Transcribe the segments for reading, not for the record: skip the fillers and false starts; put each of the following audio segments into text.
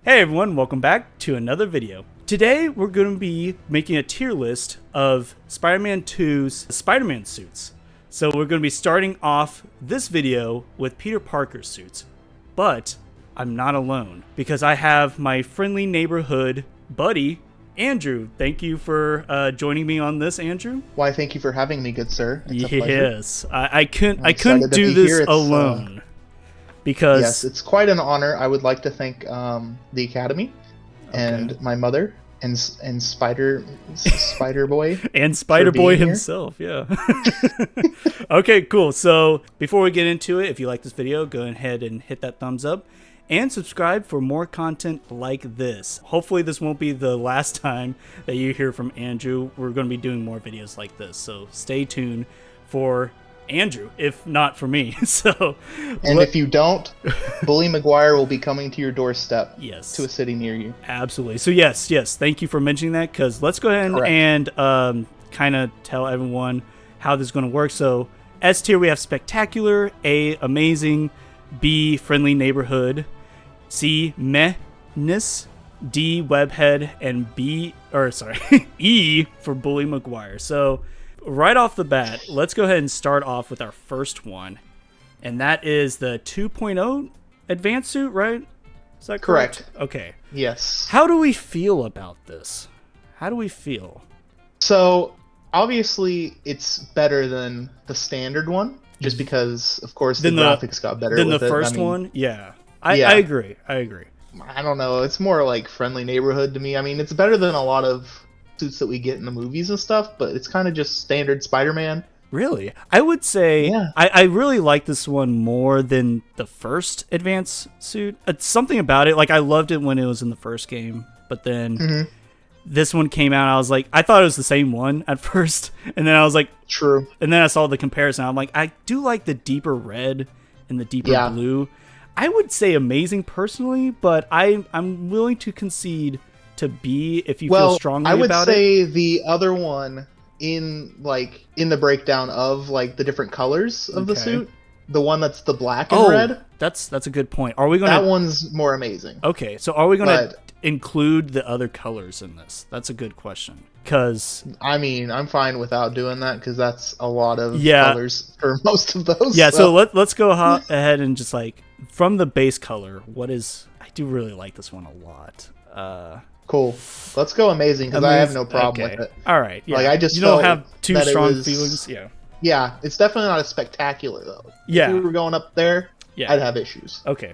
Hey everyone, welcome back to another video. Today we're going to be making a tier list of Spider-Man 2's Spider-Man suits. So we're going to be starting off this video with Peter Parker's suits. But I'm not alone because I have my friendly neighborhood buddy, Andrew. Thank you for joining me on this, Andrew. Why, thank you for having me, good sir. It's a pleasure. Yes, I couldn't do this alone. Because yes, it's quite an honor. I would like to thank the Academy and my mother and Spider Boy and Spider Boy himself. Yeah. Okay, cool. So before we get into it, if you like this video, go ahead and hit that thumbs up and subscribe for more content like this. Hopefully this won't be the last time that you hear from Andrew. We're going to be doing more videos like this, so stay tuned for Andrew, if not for me. So, and if you don't, Bully Maguire will be coming to your doorstep. Yes, to a city near you. Absolutely. So yes, thank you for mentioning that, because let's go ahead and kind of tell everyone how this is going to work. So S tier, we have spectacular, A, amazing, B, friendly neighborhood, C, mehness, D, webhead, and E for Bully Maguire. So right off the bat, let's go ahead and start off with our first one, and that is the 2.0 advanced suit, right? Is that correct? Okay. Yes. How do we feel about this? How do we feel? So, obviously, it's better than the standard one, just because, of course, the graphics got better than the first one. Yeah. I agree. I don't know. It's more like friendly neighborhood to me. I mean, it's better than a lot of suits that we get in the movies and stuff, but it's kind of just standard Spider-Man. Really? I would say I really like this one more than the first advanced suit. It's something about it. Like, I loved it when it was in the first game, but then this one came out, I thought it was the same one at first, and then I was like, true. And then I saw the comparison. I'm like, I do like the deeper red and the deeper blue. I would say amazing personally, but I'm willing to concede to B if you feel strongly about it. I would say the other one in the breakdown of the different colors of the suit, the one that's the black and red. That's a good point. Are we going That one's more amazing. Okay, so are we going to include the other colors in this? That's a good question. Cuz I mean, I'm fine without doing that cuz that's a lot of colors for most of those. Yeah, so let's go ahead and just from the base color, I do really like this one a lot. Cool. Let's go amazing, because I have no problem with it. All right. Yeah. I just you don't have too strong feelings. Yeah. Yeah, it's definitely not as spectacular though. Yeah. If we were going up there, I'd have issues. Okay.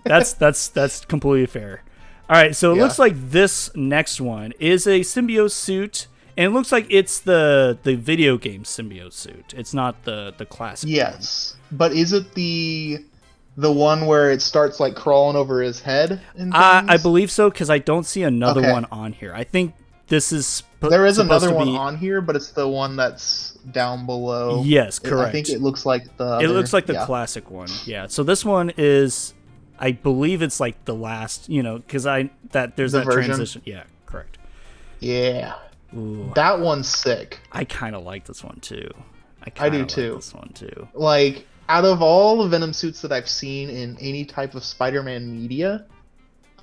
That's completely fair. All right. So it looks like this next one is a symbiote suit, and it looks like it's the video game symbiote suit. It's not the classic. Yes, but is it the one where it starts crawling over his head? I believe so, because I don't see another one on here. I think this is there is another one on here, but it's the one that's down below. Yes, correct. I think it looks like the It looks like the classic one. Yeah. So this one is, I believe it's the last, because there's that transition. Yeah, correct. Yeah. Ooh. That one's sick. I kind of like this one too. I do too. This one too. Out of all the Venom suits that I've seen in any type of Spider-Man media,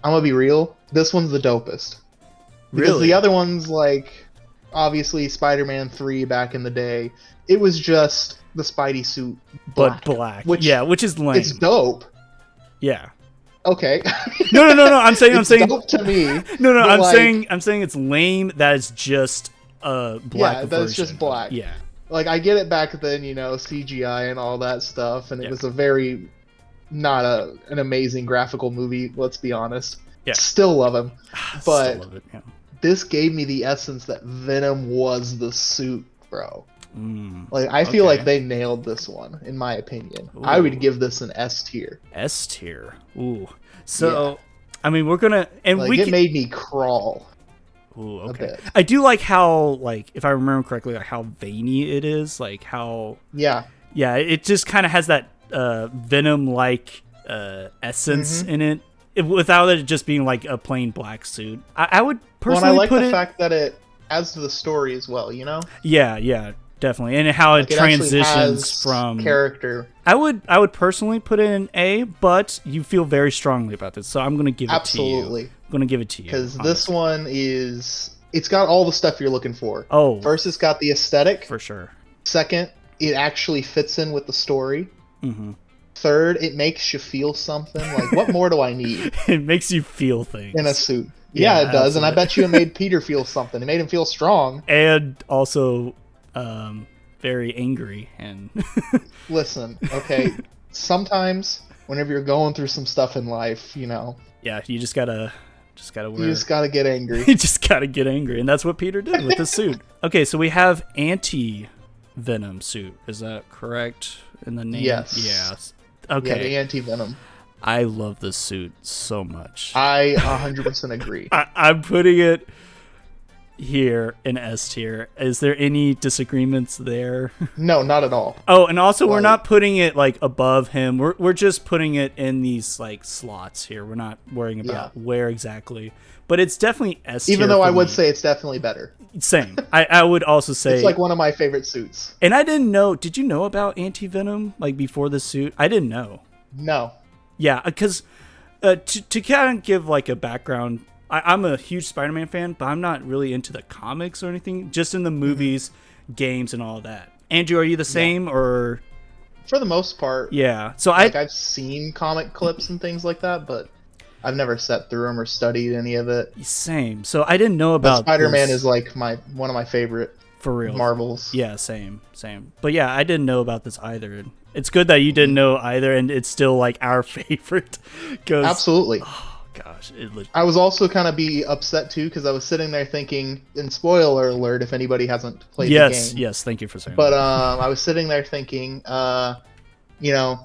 I'm gonna be real, this one's the dopest. Because the other ones, obviously Spider-Man 3 back in the day, it was just the Spidey suit black. But black. Which is lame. It's dope. Yeah. Okay. No. I'm saying dope to me. No. I'm saying it's lame that it's just a black version. Yeah, that's just black. Yeah. I get it back then, CGI and all that stuff, and it was a very not an amazing graphical movie, let's be honest. Yeah. Still love him. But love it, this gave me the essence that Venom was the suit, bro. I feel like they nailed this one, in my opinion. Ooh. I would give this an S tier. S tier. Ooh. So, I mean, we're gonna it made me crawl. Ooh, okay. I do like how, if I remember correctly, how veiny it is. How... Yeah, it just kind of has that Venom-like essence in it, without it just being a plain black suit. I would personally I like the fact that it adds to the story as well, Yeah, definitely, and how it Like, actually transitions has from character. I would personally put it in A, but you feel very strongly about this, so I'm gonna give it to you. Absolutely. I'm gonna give it to you Because on this one it's got all the stuff you're looking for. Oh, First, it's got the aesthetic. for sure. Second, it actually fits in with the story. Mm-hmm. Third, it makes you feel something. Like, what more do I need It makes you feel things in a suit? Yeah, it does. absolutely. And I bet you it made Peter feel something. It made him feel strong. And also very angry and Listen, okay, sometimes whenever you're going through some stuff in life, you know, yeah, you just gotta wear. you just gotta get angry. You just gotta get angry, and that's what Peter did with the suit. Okay, so we have anti-venom suit. Is that correct in the name? Yes. Yes. Yeah, Okay. the anti-venom. I love this suit so much. I 100% agree. I'm putting it here in S tier. Is there any disagreements there? No, not at all. Oh, and also we're Like- not putting it like above him. We're just putting it in these like slots here. We're not worrying about where exactly. But it's definitely S tier. Even though for I would me. say it's definitely better. Same. I would also say It's like one of my favorite suits. And I didn't know. Did you know about anti-venom like before the suit? I didn't know. No. Yeah, because to kind of give like a background, I'm a huge Spider-Man fan, but I'm not really into the comics or anything. Just in the movies, games, and all that. Andrew, are you the same or? For the most part. Yeah. So I've seen comic clips and things like that, but I've never sat through them or studied any of it. Same. So I didn't know But about Spider-Man this. is like one of my favorite For real. Marvels. Yeah, same. But yeah, I didn't know about this either. It's good that you didn't know either, and it's still like our favorite. Absolutely. Oh gosh, I was also kind of be upset too because I was sitting there thinking, and spoiler alert if anybody hasn't played the game. Yes, thank you for saying But that. I was sitting there thinking, you know,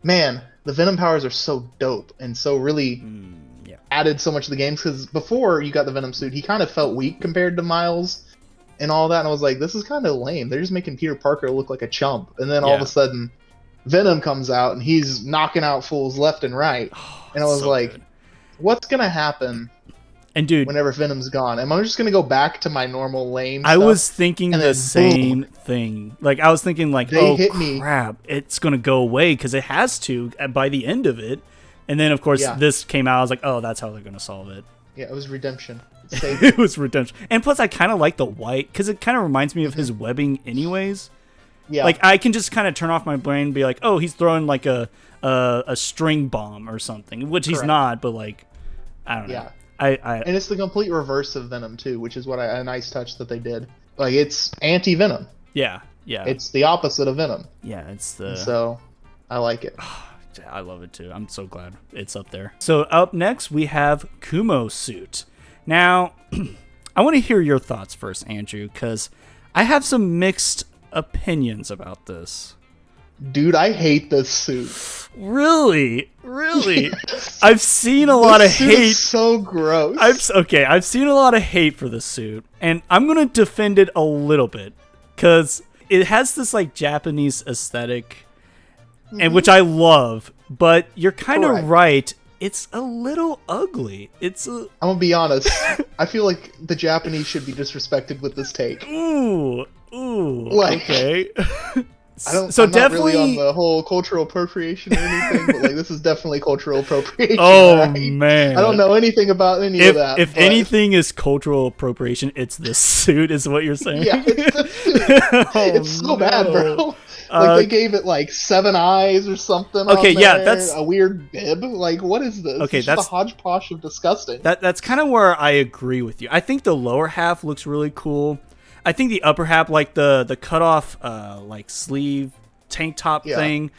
man, the Venom powers are so dope and so really added so much to the games because before you got the Venom suit, he kind of felt weak compared to Miles and all that, and I was like, this is kind of lame. They're just making Peter Parker look like a chump, and then all of a sudden, Venom comes out and he's knocking out fools left and right, and I was like, what's gonna happen? And dude, whenever Venom's gone, am I just gonna go back to my normal lame I stuff? was thinking the same thing. Like I was thinking, like, They oh hit me. crap, it's gonna go away because it has to by the end of it. And then of course this came out. I was like, oh, that's how they're gonna solve it. Yeah, it was redemption. It was redemption. And plus, I kind of like the white because it kind of reminds me of his webbing, anyways. Yeah, like I can just kind of turn off my brain and be like, oh, he's throwing like a string bomb or something, which he's not. But like, I don't know. Yeah. And it's the complete reverse of Venom too, which is what a nice touch that they did. Like it's anti-Venom. Yeah. It's the opposite of Venom. Yeah, it's the. So, I like it. I love it too. I'm so glad it's up there. So up next we have Kumo's suit. Now, I want to hear your thoughts first, Andrew, because I have some mixed opinions about this. Dude, I hate this suit. Really? Yes. I've seen a lot of hate. Is so gross. I've seen a lot of hate for this suit, and I'm gonna defend it a little bit because it has this like Japanese aesthetic, and which I love. But you're kind of right. It's a little ugly. I'm gonna be honest. I feel like the Japanese should be disrespected with this take. Ooh. Like, okay. I'm definitely not really on the whole cultural appropriation or anything, but like this is definitely cultural appropriation. Oh right? man, I don't know anything about any of that. If anything is cultural appropriation, it's this suit, is what you're saying. Yeah, it's the suit. It's so bad, bro. Like they gave it like 7 eyes or something. Okay, on yeah, there, that's a weird bib. Like, what is this? Okay, it's that's just a hodgepodge of disgusting. That's kind of where I agree with you. I think the lower half looks really cool. I think the upper half, like the cut off, like sleeve tank top thing,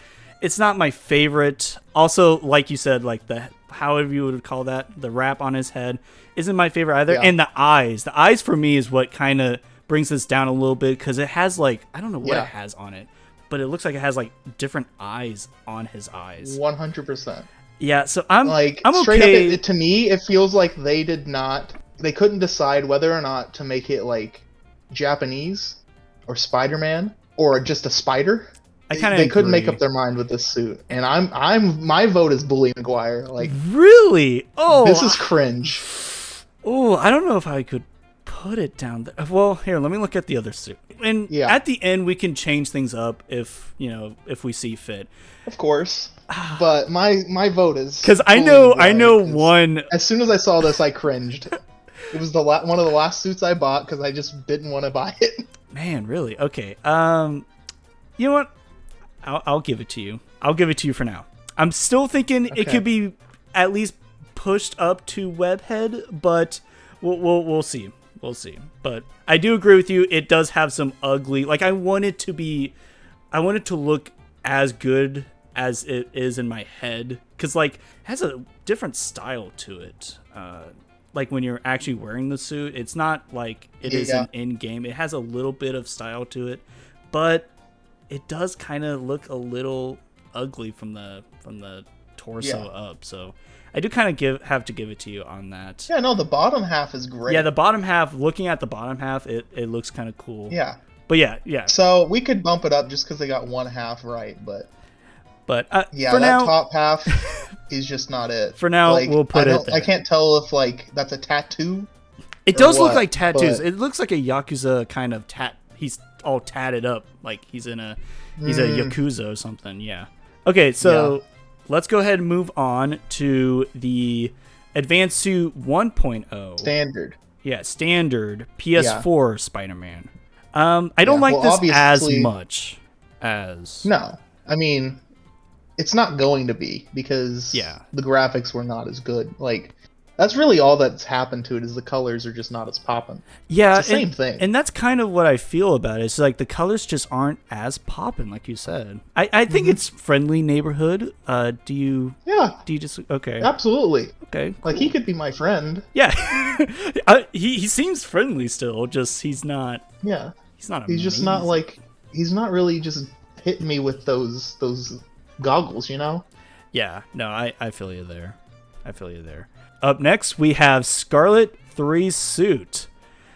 it's not my favorite. Also, like you said, like the however you would call that, the wrap on his head isn't my favorite either. And the eyes for me is what kind of brings this down a little bit because it has like I don't know what it has on it. But it looks like it has like different eyes on his eyes. 100%. Yeah, so I'm straight okay. up. To me, it feels like they couldn't decide whether or not to make it like Japanese or Spider-Man or just a spider. They couldn't make up their mind with this suit, and my vote is Bully McGuire. Like really? Oh, this is cringe. Oh, I don't know if I could put it down there. Well, here, let me look at the other suit. and at the end we can change things up if we see fit. Of course. But my vote is because I know one. As soon as I saw this, I cringed. It was one of the last suits I bought because I just didn't want to buy it. Man, really? Okay. You know what? I'll give it to you. I'll give it to you for now. I'm still thinking it could be at least pushed up to webhead, but we'll see. We'll see. But I do agree with you. It does have some ugly. Like I want it to look as good as it is in my head, because like it has a different style to it. Like when you're actually wearing the suit, it's not like it is in game. It has a little bit of style to it, but it does kind of look a little ugly from the torso up. So I do kind of have to give it to you on that. Yeah, no, the bottom half is great. Yeah, the bottom half. Looking at the bottom half, it looks kind of cool. Yeah, but yeah. So we could bump it up just because they got one half right, but for that now, top half is just not it. For now, like, we'll put it there. I can't tell if like that's a tattoo. It does look like tattoos. It looks like a Yakuza kind of tat. He's all tatted up, like he's a Yakuza or something. Yeah. Okay, so let's go ahead and move on to the Advanced Suit 1.0. Standard. Yeah, standard PS4 Spider-Man. I don't like this as much as... No. I mean, it's not going to be, because the graphics were not as good. Like, that's really all that's happened to it, is the colors are just not as poppin'. Yeah, it's the same thing. And that's kind of what I feel about it. It's like the colors just aren't as poppin', like you said. I think it's friendly neighborhood. Do you just... Okay. Absolutely. Okay, cool. Like, he could be my friend. Yeah. He seems friendly still, just he's not... Yeah. He's not amazing. He's just not, like... He's not really just hitting me with those goggles, you know? Yeah. No, I feel you there. Up next, we have Scarlet 3 Suit.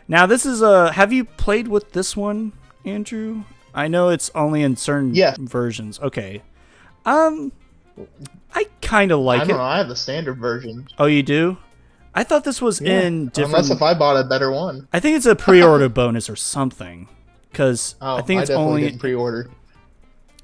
Now, this is have you played with this one, Andrew? I know it's only in certain versions. Okay. I kind of like it. I don't know. I have the standard version. Oh, you do? I thought this was in different... Unless if I bought a better one. I think it's a pre-order bonus or something. Because I think it's only... didn't pre-order.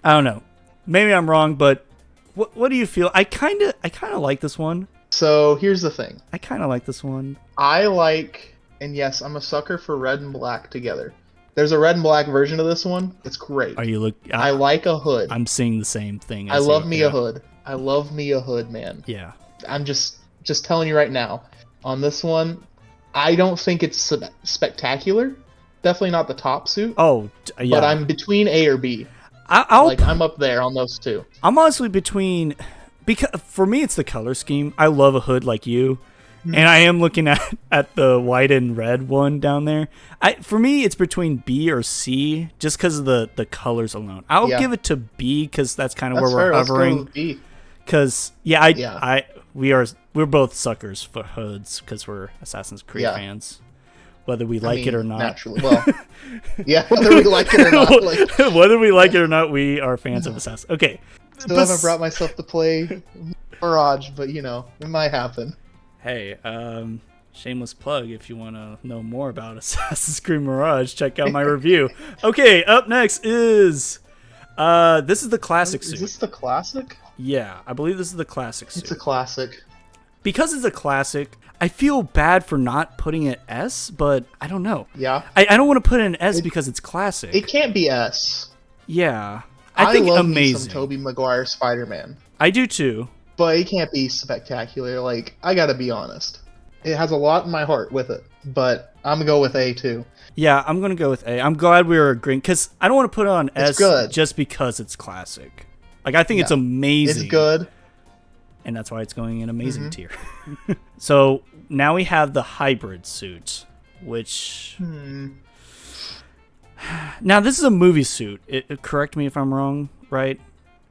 I don't know. Maybe I'm wrong, but what do you feel? I kind of like this one. So here's the thing. I kind of like this one. I like, and yes, I'm a sucker for red and black together. There's a red and black version of this one. It's great. I like a hood. I'm seeing the same thing. I love me a hood. I love me a hood, man. Yeah. I'm just telling you right now. On this one, I don't think it's spectacular. Definitely not the top suit. Oh, yeah. But I'm between A or B. I'm up there on those two. I'm honestly between... Because for me, it's the color scheme. I love a hood like you, and I am looking at the white and red one down there. For me, it's between B or C, just because of the colors alone. I'll give it to B because that's kind of where we're hovering. Let's go with B. Because we're both suckers for hoods because we're Assassin's Creed fans, whether we like it or not. Naturally, well, whether we like it or not. Like, whether we like it or not, we are fans of Assassin. Okay. Still haven't brought myself to play Mirage, but it might happen. Hey, shameless plug, if you want to know more about Assassin's Creed Mirage, check out my review. Okay, up next is this is the classic suit. Is this the classic? Yeah, I believe this is the classic suit. It's a classic. Because it's a classic, I feel bad for not putting it S, but I don't know. Yeah. I don't want to put it in S because it's classic. It can't be S. Yeah. I think love amazing. Me some Tobey Maguire Spider-Man. I do too. But it can't be spectacular. Like, I gotta be honest. It has a lot in my heart with it. But I'm gonna go with A too. Yeah, I'm gonna go with A. I'm glad we were agreeing, because I don't want to put it on S just because it's classic. Like, I think it's amazing. It's good. And that's why it's going in amazing tier. So now we have the hybrid suit, which... Now, this is a movie suit. Correct me if I'm wrong, right?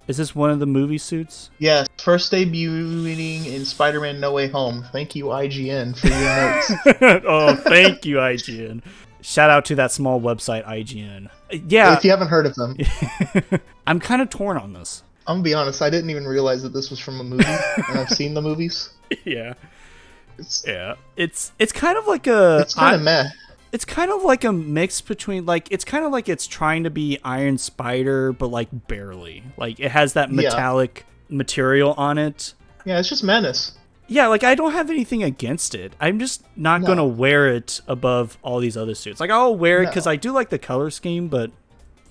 Is this one of the movie suits? Yes. First debuting in Spider-Man No Way Home. Thank you, IGN, for your notes. Oh, thank you, IGN. Shout out to that small website, IGN. Yeah. If you haven't heard of them. I'm kind of torn on this. I'm going to be honest. I didn't even realize that this was from a movie, and I've seen the movies. Yeah. It's kind of like a... It's kind of meh. It's kind of like a mix between, like, it's kind of like it's trying to be Iron Spider, but like barely. Like it has that metallic material on it. Yeah, it's just Menace. Yeah, like I don't have anything against it. I'm just not gonna wear it above all these other suits. Like I'll wear it because I do like the color scheme, but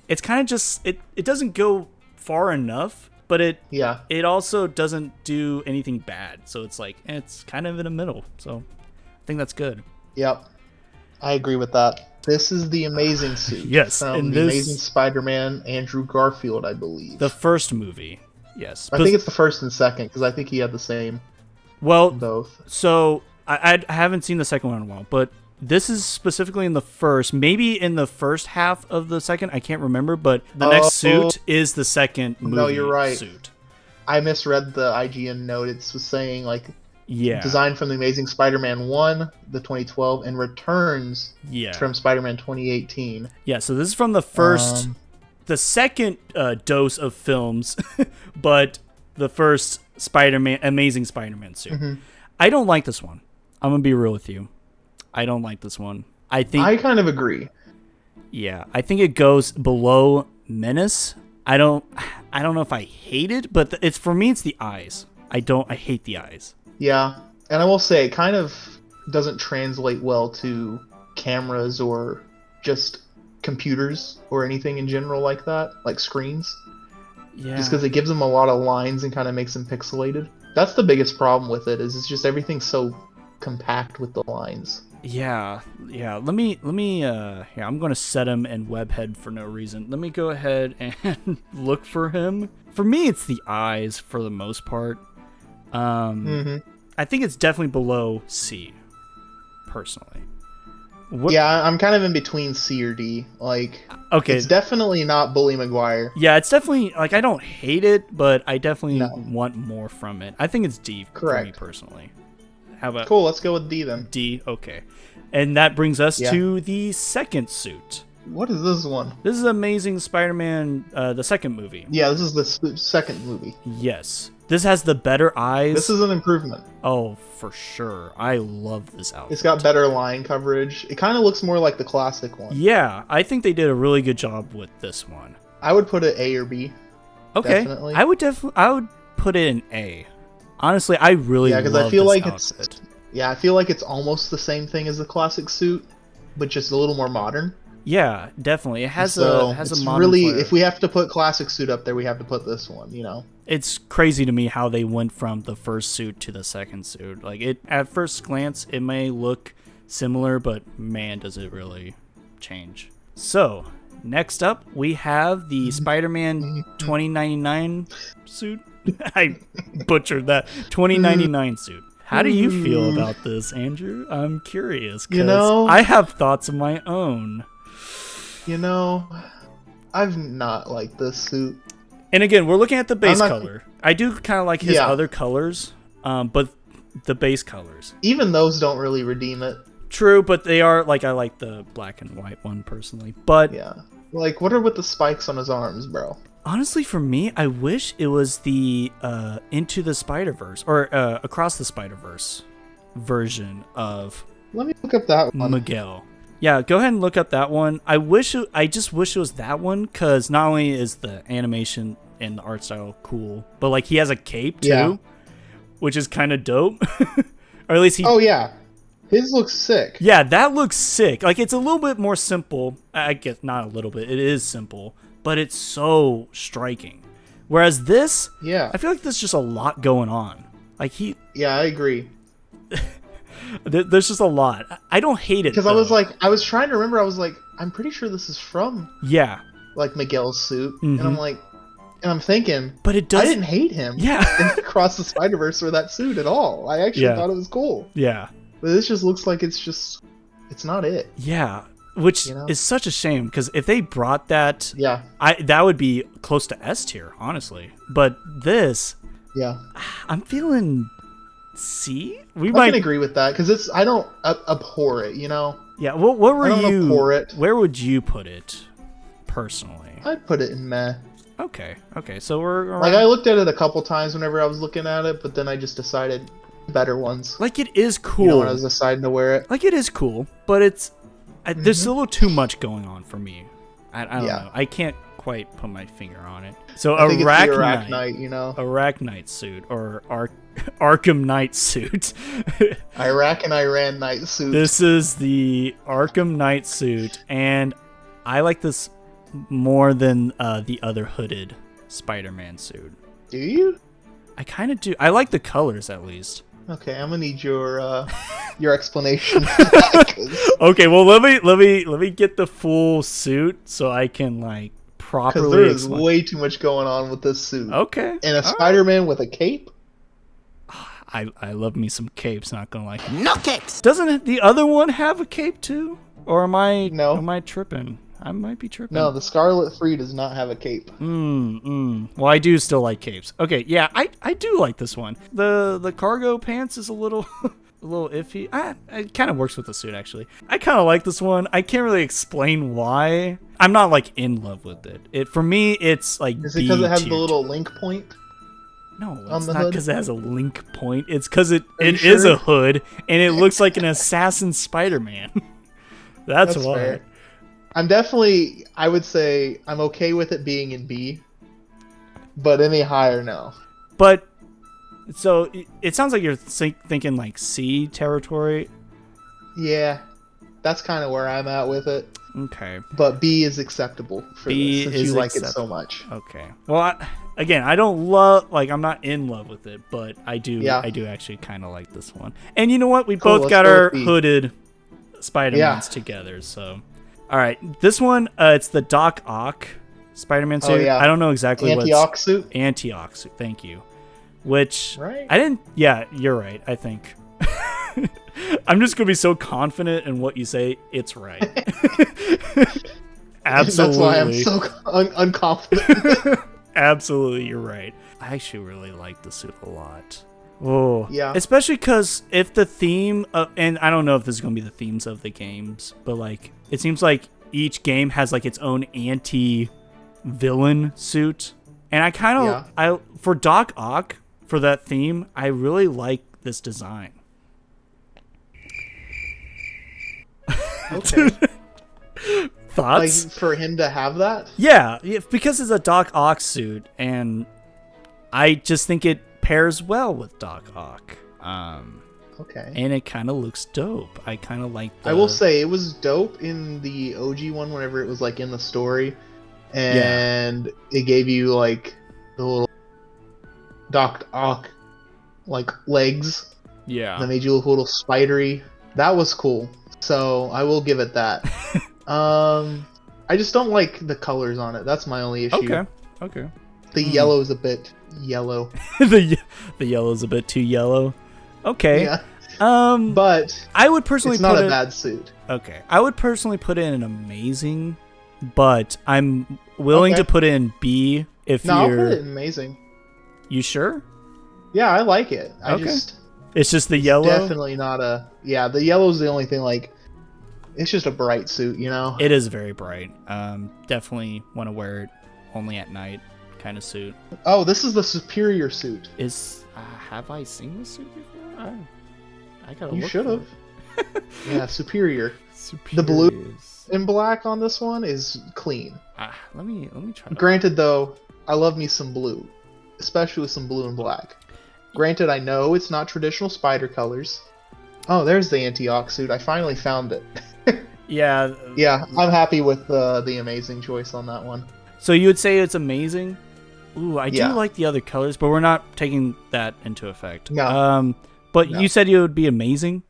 it's kind of just it doesn't go far enough, but it also doesn't do anything bad. So it's like it's kind of in the middle. So I think that's good. Yep. I agree with that. This is the Amazing Suit. Yes, from the Amazing Spider-Man, Andrew Garfield, I believe. The first movie, yes. I think it's the first and second, because I think he had the same. Well, both. So I haven't seen the second one in a while, but this is specifically in the first, maybe in the first half of the second. I can't remember, but the next suit is the second movie no, you're right. suit. I misread the IGN note. It was saying, like, designed from the Amazing Spider-Man 1, the 2012, and returns from Spider-Man 2018. Yeah, so this is from the first, the second dose of films, but the first Amazing Spider-Man suit. Mm-hmm. I don't like this one. I'm going to be real with you. I don't like this one. I kind of agree. Yeah, I think it goes below Menace. I don't know if I hate it, but it's for me, it's the eyes. I hate the eyes. Yeah, and I will say it kind of doesn't translate well to cameras or just computers or anything in general like that, like screens. Yeah. Just because it gives them a lot of lines and kind of makes them pixelated. That's the biggest problem with it, is it's just everything's so compact with the lines. Yeah. Let me. I'm going to set him in webhead for no reason. Let me go ahead and look for him. For me, it's the eyes for the most part. I think it's definitely below C, personally. Yeah, I'm kind of in between C or D. Like, okay, it's definitely not Bully Maguire. Yeah, it's definitely, like, I don't hate it, but I definitely want more from it. I think it's D for me personally. How about cool? Let's go with D then. D, okay. And that brings us to the second suit. What is this one? This is Amazing Spider-Man, the second movie. Yeah, this is the second movie. Yes. This has the better eyes. This is an improvement. Oh, for sure. I love this outfit. It's got better line coverage. It kind of looks more like the classic one. Yeah, I think they did a really good job with this one. I would put it A or B. Okay. Definitely. I would put it in A. Honestly, I really love I feel this outfit. I feel like it's almost the same thing as the classic suit, but just a little more modern. Yeah, definitely. It has a modern really flair. If we have to put classic suit up there, we have to put this one, you know. It's crazy to me how they went from the first suit to the second suit. Like, it at first glance it may look similar, but man, does it really change. So, next up, we have the Spider-Man 2099 suit. I butchered that. 2099 suit. How do you feel about this, Andrew? I'm curious, because I have thoughts of my own. You know, I've not liked this suit. And again, we're looking at the base color. I do kind of like his other colors, but the base colors. Even those don't really redeem it. True, but they are, like, I like the black and white one personally. But yeah. Like, what are with the spikes on his arms, bro? Honestly, for me, I wish it was the Into the Spider-Verse or Across the Spider-Verse version of. Let me look up that one. Miguel. Yeah, go ahead and look up that one. I just wish it was that one, because not only is the animation and the art style cool, but like he has a cape too, which is kind of dope. Or at least he. Oh yeah, his looks sick. Yeah, that looks sick. Like, it's a little bit more simple. I guess not a little bit. It is simple. But it's so striking. Whereas this, I feel like there's just a lot going on. Like Yeah, I agree. There's just a lot. I don't hate it, because I was trying to remember. I was like, I'm pretty sure this is from like Miguel's suit, and I'm thinking, but it does. I didn't hate him. Yeah, Across the Spider-Verse or that suit at all. I actually thought it was cool. Yeah, but this just looks like it's not it. Yeah. Which is such a shame, because if they brought that, that would be close to S tier, honestly. But this, I'm feeling C. I can agree with that, because I don't abhor it, you know. Yeah. What were you? Abhor it. Where would you put it, personally? I'd put it in meh. Okay. So we're around. Like, I looked at it a couple times whenever I was looking at it, but then I just decided better ones. Like, it is cool. You know, when I was deciding to wear it. Like, it is cool, but it's. there's a little too much going on for me. I don't know. I can't quite put my finger on it. So Arachnite, you know, Arachnite suit or Arkham Knight suit. Iraq and Iran Knight suit. This is the Arkham Knight suit, and I like this more than the other hooded Spider-Man suit. Do you? I kind of do. I like the colors at least. Okay, I'm gonna need your explanation. Okay, well let me get the full suit so I can like properly. Because there is way too much going on with this suit. Okay. And a Spider-Man with a cape. I love me some capes. Not gonna lie. No capes. Doesn't the other one have a cape too? Or am I? No. Am I tripping? I might be tripping. No, the Scarlet Free does not have a cape. Well, I do still like capes. Okay, yeah, I do like this one. The cargo pants is a little a little iffy. It kind of works with the suit actually. I kind of like this one. I can't really explain why. I'm not like in love with it. For me, it's like. Is it because it has the little link point? No, it's not because it has a link point. It's because it is a hood and it looks like an assassin Spider-Man. That's why. Fair. I would say I'm okay with it being in B, but any higher, no. But, so, it sounds like you're thinking like C territory. Yeah, that's kind of where I'm at with it. Okay. But B is acceptable for this, since you like it so much. Okay. Well, again, I don't love, like, I'm not in love with it, but I do actually kind of like this one. And you know what? We both got our hooded Spider-Mans together, so... All right, this one, it's the Doc Ock Spider-Man suit. I don't know exactly what Anti-Ock suit. Anti-Ock suit. Thank you. Which right? I didn't. Yeah, you're right. I think I'm just gonna be so confident in what you say. It's right. Absolutely. That's why I'm so unconfident. Absolutely, you're right. I actually really like the suit a lot. Oh, yeah. Especially because if the theme, and I don't know if this is going to be the themes of the games, but like, it seems like each game has like its own anti-villain suit. And I kind of, for Doc Ock, for that theme, I really like this design. Okay. Thoughts? Like for him to have that? Yeah, because it's a Doc Ock suit, and I just think it pairs well with Doc Ock. Okay. And it kind of looks dope. I kind of like I will say it was dope in the OG one whenever it was like in the story and it gave you like the little Doc Ock like legs. Yeah. That made you look a little spidery. That was cool. So I will give it that. I just don't like the colors on it. That's my only issue. Okay. The yellow is a bit yellow. the yellow's a bit too yellow. Okay. Yeah. But I would personally it's not a bad suit. Okay. I would personally put it in amazing, but I'm willing to put it in B if you're... No, I'll put it in amazing. You sure? Yeah, I like it. It's just the yellow? Definitely not a... Yeah, the yellow's the only thing, like... It's just a bright suit, you know? It is very bright. Definitely want to wear it only at night kind of suit. Oh, this is the superior suit. Have I seen this suit before? I gotta You look should have. Yeah, superior. Superior. The blue and black on this one is clean. Let me try. Granted, though, I love me some blue, especially with some blue and black. Granted, I know it's not traditional spider colors. Oh, there's the Anti-Ock suit. I finally found it. Yeah. Yeah, I'm happy with the amazing choice on that one. So you would say it's amazing? Ooh, I do like the other colors, but we're not taking that into effect. No. But you said it would be amazing?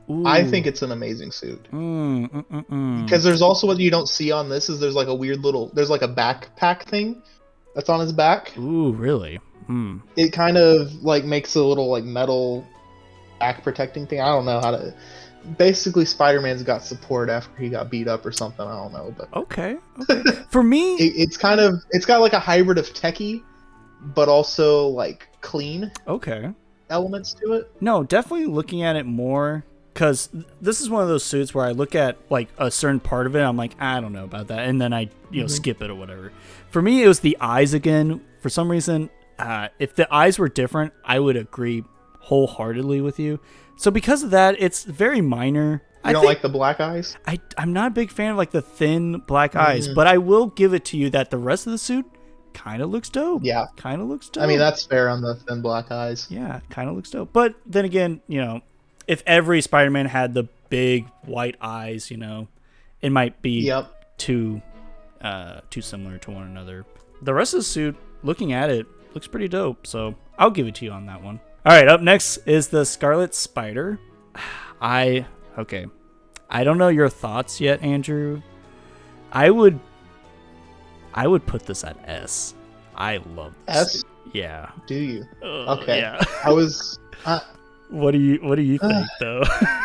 Ooh. I think it's an amazing suit. Because there's also what you don't see on this is there's like a weird little... There's like a backpack thing that's on his back. Ooh, really? It kind of like makes a little like metal back protecting thing. I don't know how to... Basically, Spider-Man's got support after he got beat up or something. I don't know, but okay. For me, it's got like a hybrid of techie, but also like clean. Okay. Elements to it. No, definitely looking at it more because this is one of those suits where I look at like a certain part of it, I'm like, I don't know about that, and then I skip it or whatever. For me, it was the eyes again. For some reason, if the eyes were different, I would agree wholeheartedly with you. So because of that, it's very minor. You don't like the black eyes? I'm not a big fan of like the thin black eyes, but I will give it to you that the rest of the suit kind of looks dope. Yeah. Kind of looks dope. I mean, that's fair on the thin black eyes. Yeah, kind of looks dope. But then again, you know, if every Spider-Man had the big white eyes, you know, it might be too similar to one another. The rest of the suit, looking at it, looks pretty dope. So I'll give it to you on that one. All right, up next is the Scarlet Spider. Okay. I don't know your thoughts yet, Andrew. I would put this at S. I love this. S? Yeah. Do you? Okay. Yeah. I was What do you think though?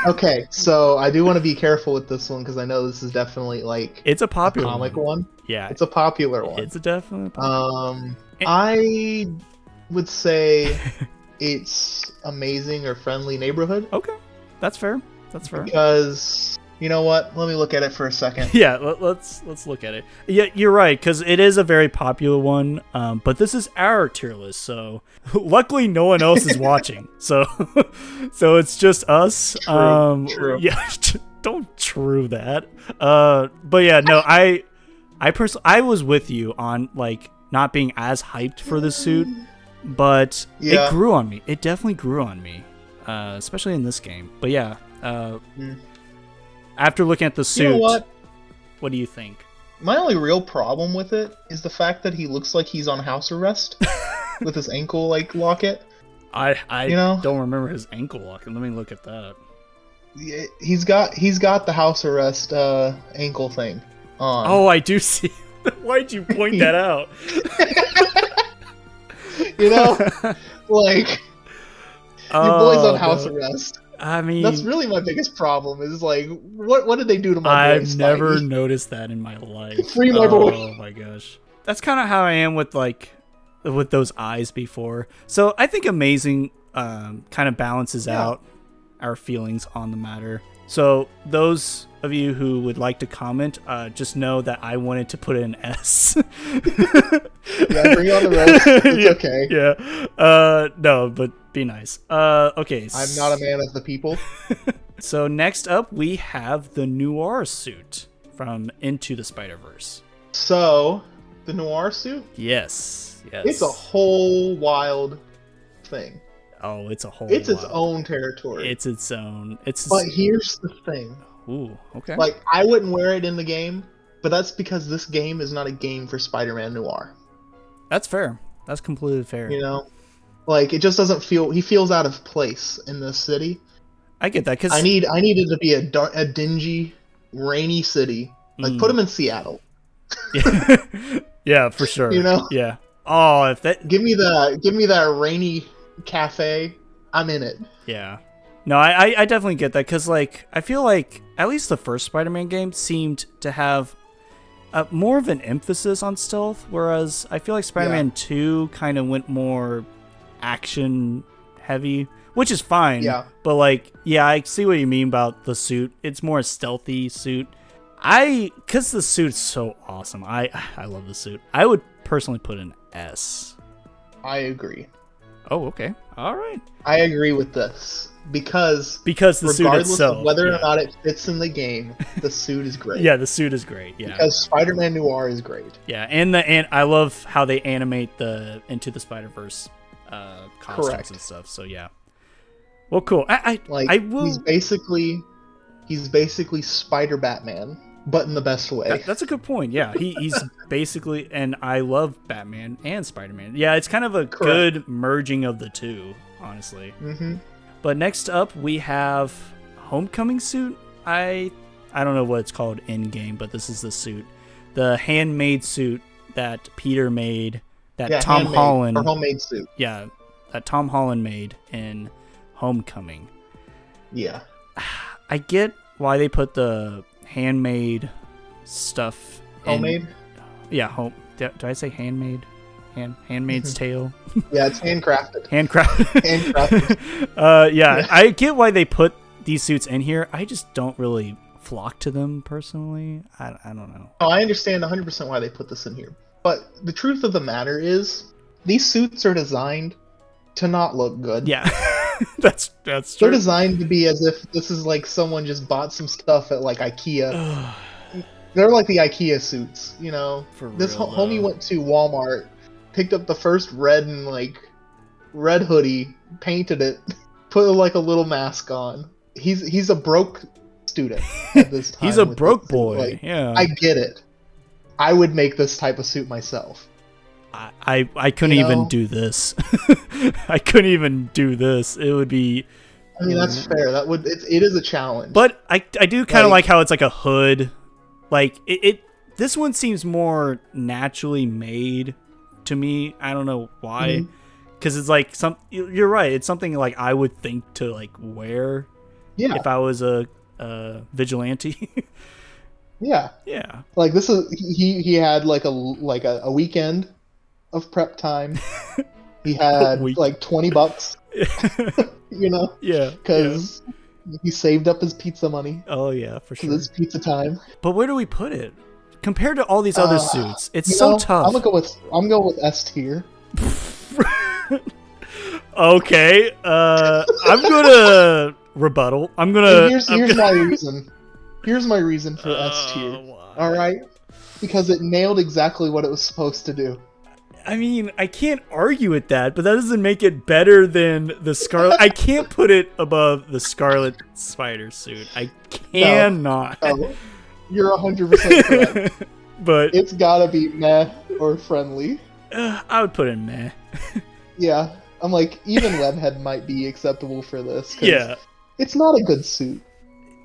Okay, so I do want to be careful with this one because I know this is definitely like it's a popular comic one. Yeah. It's a popular one. It's a definitely popular. I would say it's Amazing or Friendly Neighborhood. Okay. That's fair. That's fair. Because you know what? Let me look at it for a second. Yeah, let's look at it. Yeah, you're right, because it is a very popular one. But this is our tier list, so luckily no one else is watching. So it's just us. True. Yeah, don't true that. But yeah, no, I was with you on like not being as hyped for the suit, but it grew on me. It definitely grew on me, especially in this game. But yeah. After looking at the suit, you know what do you think? My only real problem with it is the fact that he looks like he's on house arrest with his ankle like locket. I don't remember his ankle locket. Let me look at that. He's got the house arrest ankle thing on. Oh, I do see. Why'd you point that out? You know, like your boy's on house arrest. I mean, that's really my biggest problem. Is like, what did they do to my boy? I've never noticed that in my life. Free my boy. Oh my gosh, that's kind of how I am with those eyes before. So I think Amazing kind of balances out our feelings on the matter. So those of you who would like to comment, just know that I wanted to put it in S. Yeah, bring on the rest. It's okay. Yeah. No, but be nice. Okay. I'm not a man of the people. So next up, we have the Noir suit from Into the Spider-Verse. So, the Noir suit? Yes. It's a whole wild thing. Oh, it's a whole. It's its own territory. It's its own. But here's the thing. Ooh, okay. Like, I wouldn't wear it in the game, but that's because this game is not a game for Spider-Man Noir. That's fair. That's completely fair. You know? Like, it just doesn't feel... He feels out of place in this city. I get that, because... I need it to be a dingy, rainy city. Like, put him in Seattle. Yeah, for sure. You know? Yeah. Oh, if that... Give me that rainy cafe. I'm in it. Yeah. No, I definitely get that, because, like, I feel like at least the first Spider-Man game seemed to have more of an emphasis on stealth, whereas I feel like Spider-Man 2 kind of went more action heavy, which is fine. Yeah. But, like, yeah, I see what you mean about the suit. It's more a stealthy suit. Because the suit's so awesome. I love the suit. I would personally put an S. I agree. Oh, okay. All right. I agree with this. Because the suit regardless itself, of whether or not it fits in the game, the suit is great. Yeah, the suit is great. Yeah, because Spider-Man Noir is great. Yeah, and I love how they animate the Into the Spider-Verse costumes and stuff. So yeah, well, cool. I will. He's basically Spider Batman, but in the best way. That's a good point. Yeah, he's basically, and I love Batman and Spider-Man. Yeah, it's kind of a good merging of the two, honestly. Mm-hmm. But next up, we have Homecoming suit. I don't know what it's called in game, but this is the suit, the handmade suit that Peter made, that Tom Holland, or homemade suit. Yeah, that Tom Holland made in Homecoming. Yeah, I get why they put the handmade stuff. Homemade. Yeah, Do I say handmade? Handmaid's Tale. Yeah, it's handcrafted. Yeah, I get why they put these suits in here. I just don't really flock to them personally. I don't know. Oh, I understand 100% why they put this in here. But the truth of the matter is, these suits are designed to not look good. Yeah. That's true. They're designed to be as if this is like someone just bought some stuff at like IKEA. They're like the IKEA suits, you know. For this real, homie though. went to Walmart, picked up the first red hoodie, painted it, put like a little mask on. He's a broke student at this time. He's a broke boy. Like, yeah, I get it. I would make this type of suit myself. I couldn't even do this. I couldn't even do this. It would be. I mean, that's fair. It is a challenge. But I do kind of like how it's like a hood. Like this one seems more naturally made to me. I don't know why. Because it's like you're right. It's something like I would think to like wear. Yeah. If I was a vigilante. Yeah. Yeah. Like this is he had like a weekend of prep time. He had like $20, you know? Yeah. Because he saved up his pizza money. Oh yeah, for sure. Because it's pizza time. But where do we put it compared to all these other suits? It's so tough. I'm going with S tier. Okay. I'm gonna rebuttal. Here's my reason. Here's my reason for S tier. All right, because it nailed exactly what it was supposed to do. I mean, I can't argue with that, but that doesn't make it better than the Scarlet. I can't put it above the Scarlet Spider suit. I cannot. No, you're 100% correct. But it's gotta be meh or friendly. I would put in meh. Yeah, I'm like, even Webhead might be acceptable for this. Yeah, it's not a good suit,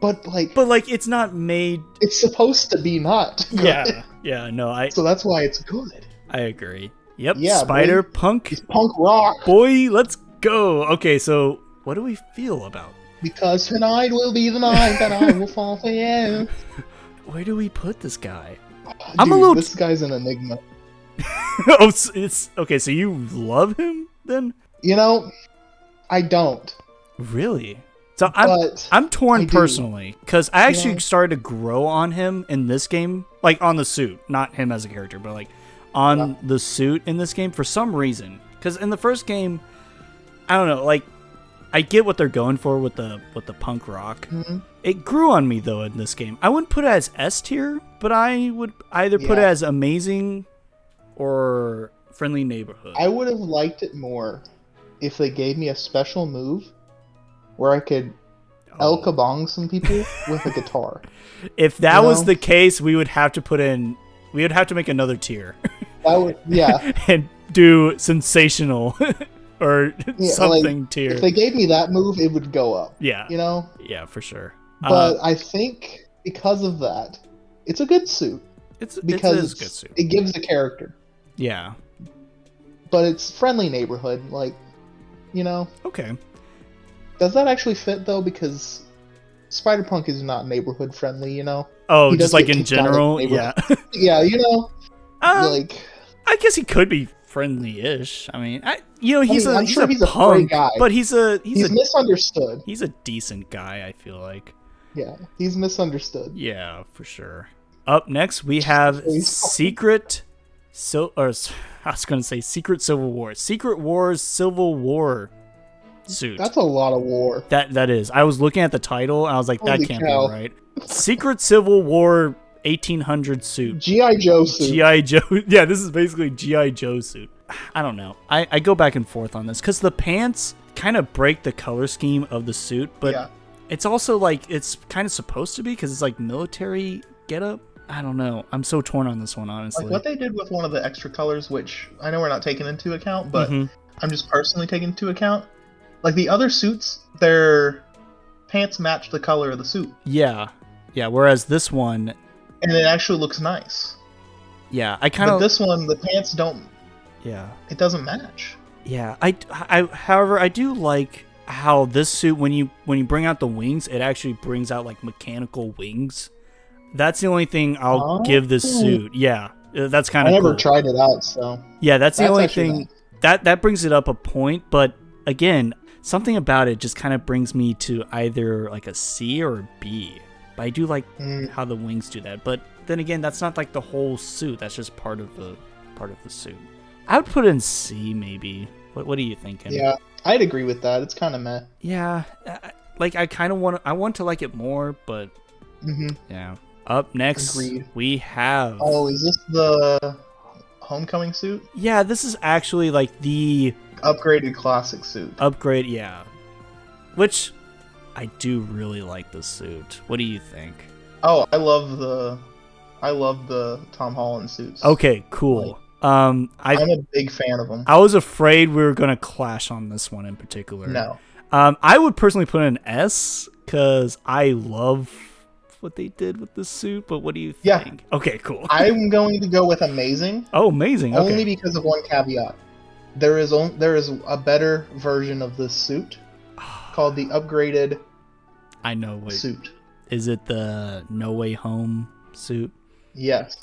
but like it's not made. It's supposed to be not good. Yeah. No, So that's why it's good. I agree. Yep. Yeah, Spider boy. Punk. He's punk rock. Boy, let's go. Okay, so what do we feel about? Because tonight will be the night that I will fall for you. Where do we put this guy? Dude, I'm a little. This guy's an enigma. Oh, it's okay. So you love him then? You know, I don't. Really? So I'm torn personally because I actually started to grow on him in this game, like on the suit, not him as a character, but like on the suit in this game for some reason. Because in the first game, I don't know, like I get what they're going for with the punk rock. Mm-hmm. It grew on me though in this game. I wouldn't put it as S tier, but I would either put it as amazing or friendly neighborhood. I would have liked it more if they gave me a special move where I could El Kabong some people with a guitar. If that was the case, we would have to make another tier. That would, and do sensational or something like, tier. If they gave me that move, it would go up. Yeah. You know? Yeah, for sure. But I think because of that, it's a good suit. It is a good suit. It gives the character. Yeah. But it's friendly neighborhood, like, you know? Okay. Does that actually fit, though? Because Spider-Punk is not neighborhood friendly, you know? Oh, just like in general? Yeah. Yeah, you know? Like, I guess he could be friendly-ish. I mean, he's a punk guy, but he's misunderstood. He's a decent guy, I feel like. Yeah, he's misunderstood. Yeah, for sure. Up next, we have Secret Civil War. Secret Wars Civil War suit. That's a lot of war. That is. I was looking at the title, and I was like, that can't be right. Secret Civil War 1800 suit. G.I. Joe suit. G.I. Joe. Yeah, this is basically G.I. Joe suit. I don't know. I go back and forth on this, because the pants kind of break the color scheme of the suit, but it's also like, it's kind of supposed to be, because it's like military getup. I don't know. I'm so torn on this one, honestly. Like what they did with one of the extra colors, which I know we're not taking into account, but I'm just personally taking into account. Like the other suits, their pants match the color of the suit. Yeah. Whereas this one, and it actually looks nice. Yeah, But this one, the pants don't. Yeah. It doesn't match. Yeah, however, I do like how this suit, when you bring out the wings, it actually brings out like mechanical wings. That's the only thing I'll give this suit. Yeah, that's kind of cool. I never tried it out, so. Yeah, that's the only thing. That brings it up a point, but again, something about it just kind of brings me to either like a C or a B. But I do like how the wings do that. But then again, that's not like the whole suit. That's just part of the suit. I would put it in C maybe. What are you thinking? Yeah, I'd agree with that. It's kind of meh. Yeah, like I kind of want to like it more, but yeah. Up next, Agreed. we have. Oh, is this the homecoming suit? Yeah, this is actually like the upgraded classic suit. Upgrade, yeah. Which I do really like the suit. What do you think? Oh, I love the Tom Holland suits. Okay, cool. I'm a big fan of them. I was afraid we were gonna clash on this one in particular. No. I would personally put in an S because I love what they did with the suit, but what do you think? Yeah. Okay, cool. I'm going to go with amazing. Oh, amazing. Okay. Only because of one caveat. There is a better version of this suit called the upgraded suit. Is it the No Way Home suit? Yes.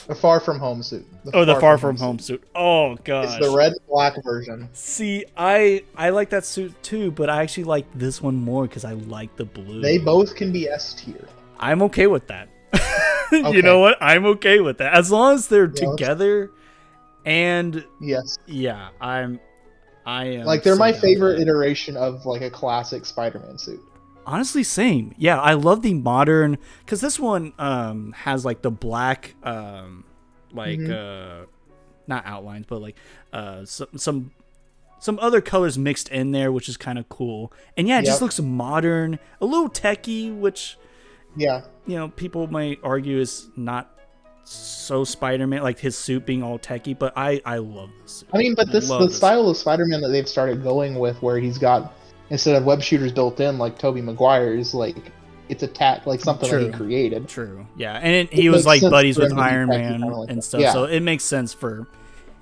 The Far From Home suit. The Far From Home suit. Oh, gosh. It's the red and black version. See, I like that suit too, but I actually like this one more because I like the blue. They both can be S tier. I'm okay with that. Okay. You know what? I'm okay with that. As long as they're together and... Yes. Yeah, I am... Like, they're my favorite iteration of, like, a classic Spider-Man suit. Honestly, same. Yeah, I love the modern... Because this one has, like, the black... not outlines, but, like, some other colors mixed in there, which is kind of cool. And, yeah, it just looks modern. A little techie, which... Yeah. You know, people might argue is not so Spider-Man, like his suit being all techie, but I love this suit. I mean, but the style of Spider-Man that they've started going with, where he's got, instead of web shooters built in like Tobey Maguire's, like it's like something that he created. True. Yeah, and he was like buddies with Iron Man and stuff, so it makes sense for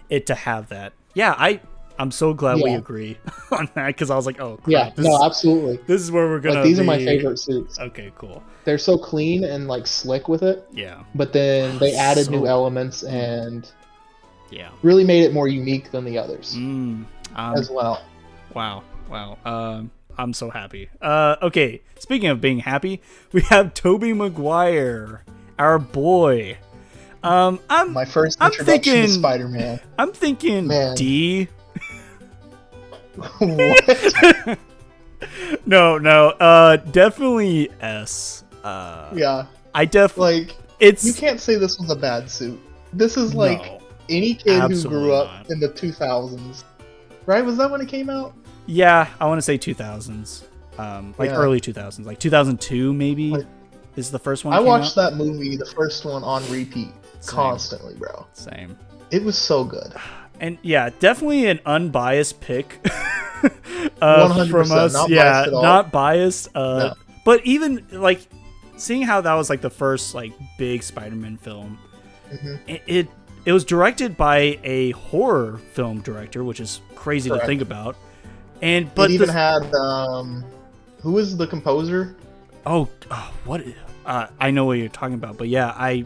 it to have that. Yeah, I'm so glad we agree on that, because I was like, oh, crap, absolutely. This is where we're gonna. Like, these are my favorite suits. Okay, cool. They're so clean and like slick with it. Yeah. But then they added new elements and really made it more unique than the others as well. Wow. I'm so happy. Okay, speaking of being happy, we have Tobey Maguire, our boy. My first introduction to Spider-Man. I'm thinking D. What? No, definitely S. Yeah. I definitely you can't say this was a bad suit. This is like any kid who grew up in the 2000s. Right? Was that when it came out? Yeah, I want to say 2000s. Early 2000s, like 2002 maybe is the first one. I watched that movie, the first one, on repeat constantly, bro. Same. It was so good. And yeah, definitely an unbiased pick 100%, from us. Not biased. No. But even like seeing how that was like the first like big Spider-Man film, it was directed by a horror film director, which is crazy to think about. But it even had who was the composer? What? I know what you're talking about, but yeah, I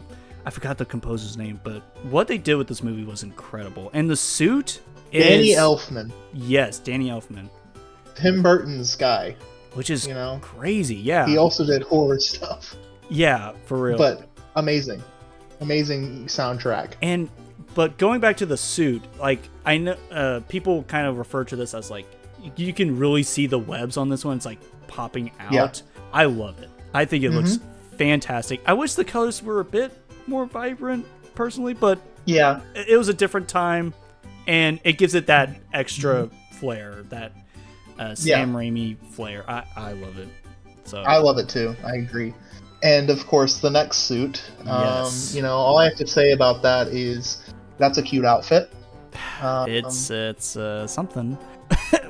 forgot the composer's name. But what they did with this movie was incredible, and the suit is Danny Elfman. Yes, Danny Elfman. Tim Burton's guy. Which is crazy. Yeah, he also did horror stuff. Yeah, for real. But amazing soundtrack. But going back to the suit, like I know people kind of refer to this as like you can really see the webs on this one. It's like popping out. Yeah. I love it. I think it looks fantastic. I wish the colors were a bit more vibrant, personally, but yeah, it was a different time, and it gives it that extra flair, that Sam Raimi flair. I love it. So I love it too. I agree. And of course, the next suit. Yes. All I have to say about that is that's a cute outfit. It's something.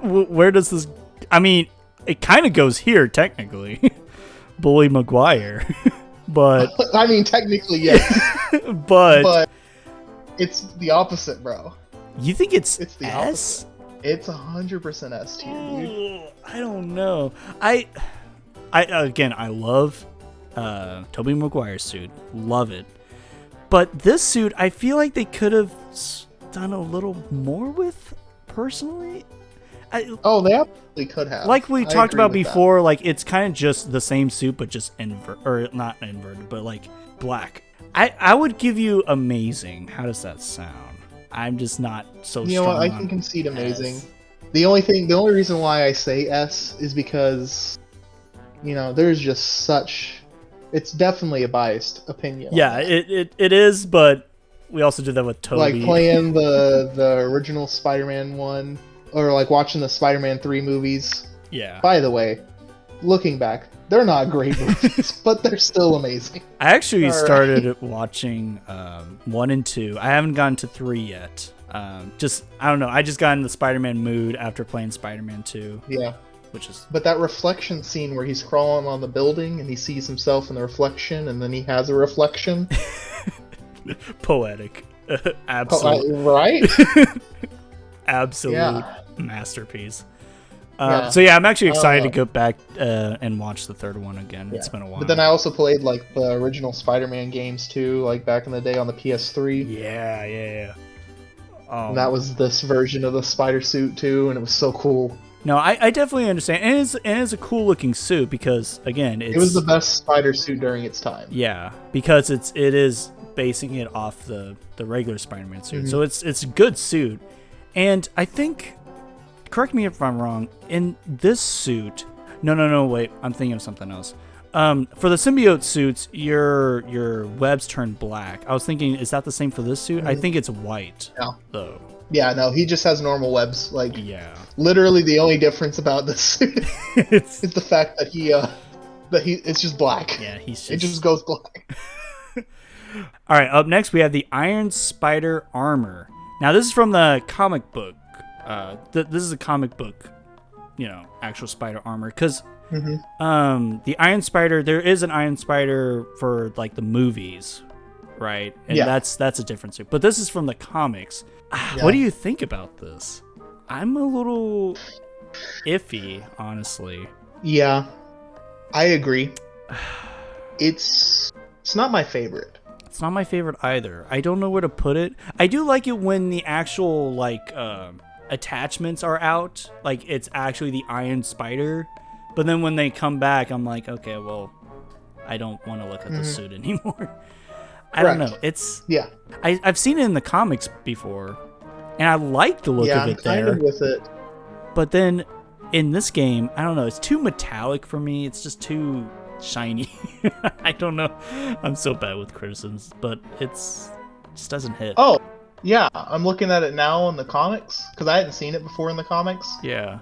Where does this? I mean, it kind of goes here technically, Bully Maguire, but I mean technically yes, but it's the opposite, bro. You think it's the S? Opposite. It's 100% S tier, dude. I don't know. I love Tobey Maguire's suit, love it, but this suit I feel like they could have done a little more with, personally. They absolutely could have. Like we talked about before, that. Like it's kind of just the same suit, but just not inverted, but like black. I would give you amazing. How does that sound? I'm just not so. You know what? I can concede amazing. The only reason why I say S is because, there's just such. It's definitely a biased opinion. Yeah, it is, but we also did that with Toby. Like playing the original Spider-Man one, or like watching the Spider-Man 3 movies. Yeah. By the way, looking back, they're not great movies, but they're still amazing. I actually started watching 1 and 2. I haven't gotten to 3 yet. I don't know. I just got in the Spider-Man mood after playing Spider-Man 2. Yeah. But that reflection scene where he's crawling on the building and he sees himself in the reflection, and then he has a reflection. Poetic. Absolute. Right? Absolute masterpiece. So yeah, I'm actually excited to go back and watch the third one again. Yeah. It's been a while. But then I also played like the original Spider-Man games too, like back in the day on the PS3. Yeah. And that was this version of the spider suit too, and it was so cool. No, I definitely understand. And it's a cool looking suit because again, it was the best spider suit during its time. Yeah, because it is basing it off the regular Spider-Man suit. So it's a good suit. And I think, correct me if I'm wrong, in this suit, no, wait, I'm thinking of something else. For the symbiote suits, your webs turn black. I was thinking, is that the same for this suit? I think it's white, though. Yeah, no, he just has normal webs. Like, literally the only difference about this suit is the fact that it's just black. Yeah, it just goes black. All right, up next we have the Iron Spider armor. Now this is from the comic book. This is a comic book, actual spider armor. Because the Iron Spider, there is an Iron Spider for like the movies, right? And that's a different suit. But this is from the comics. What do you think about this? I'm a little iffy, honestly. Yeah, I agree. It's not my favorite. It's not my favorite either. I don't know where to put it. I do like it when the actual like attachments are out, like it's actually the Iron Spider. But then when they come back, I'm like, okay, well, I don't want to look at the suit anymore. I don't know. It's I've seen it in the comics before, and I like the look of it there. I'm kind of with it. But then in this game, I don't know. It's too metallic for me. It's just too shiny. I don't know. I'm so bad with criticisms, but it just doesn't hit. Oh, yeah. I'm looking at it now in the comics because I hadn't seen it before in the comics. Yeah.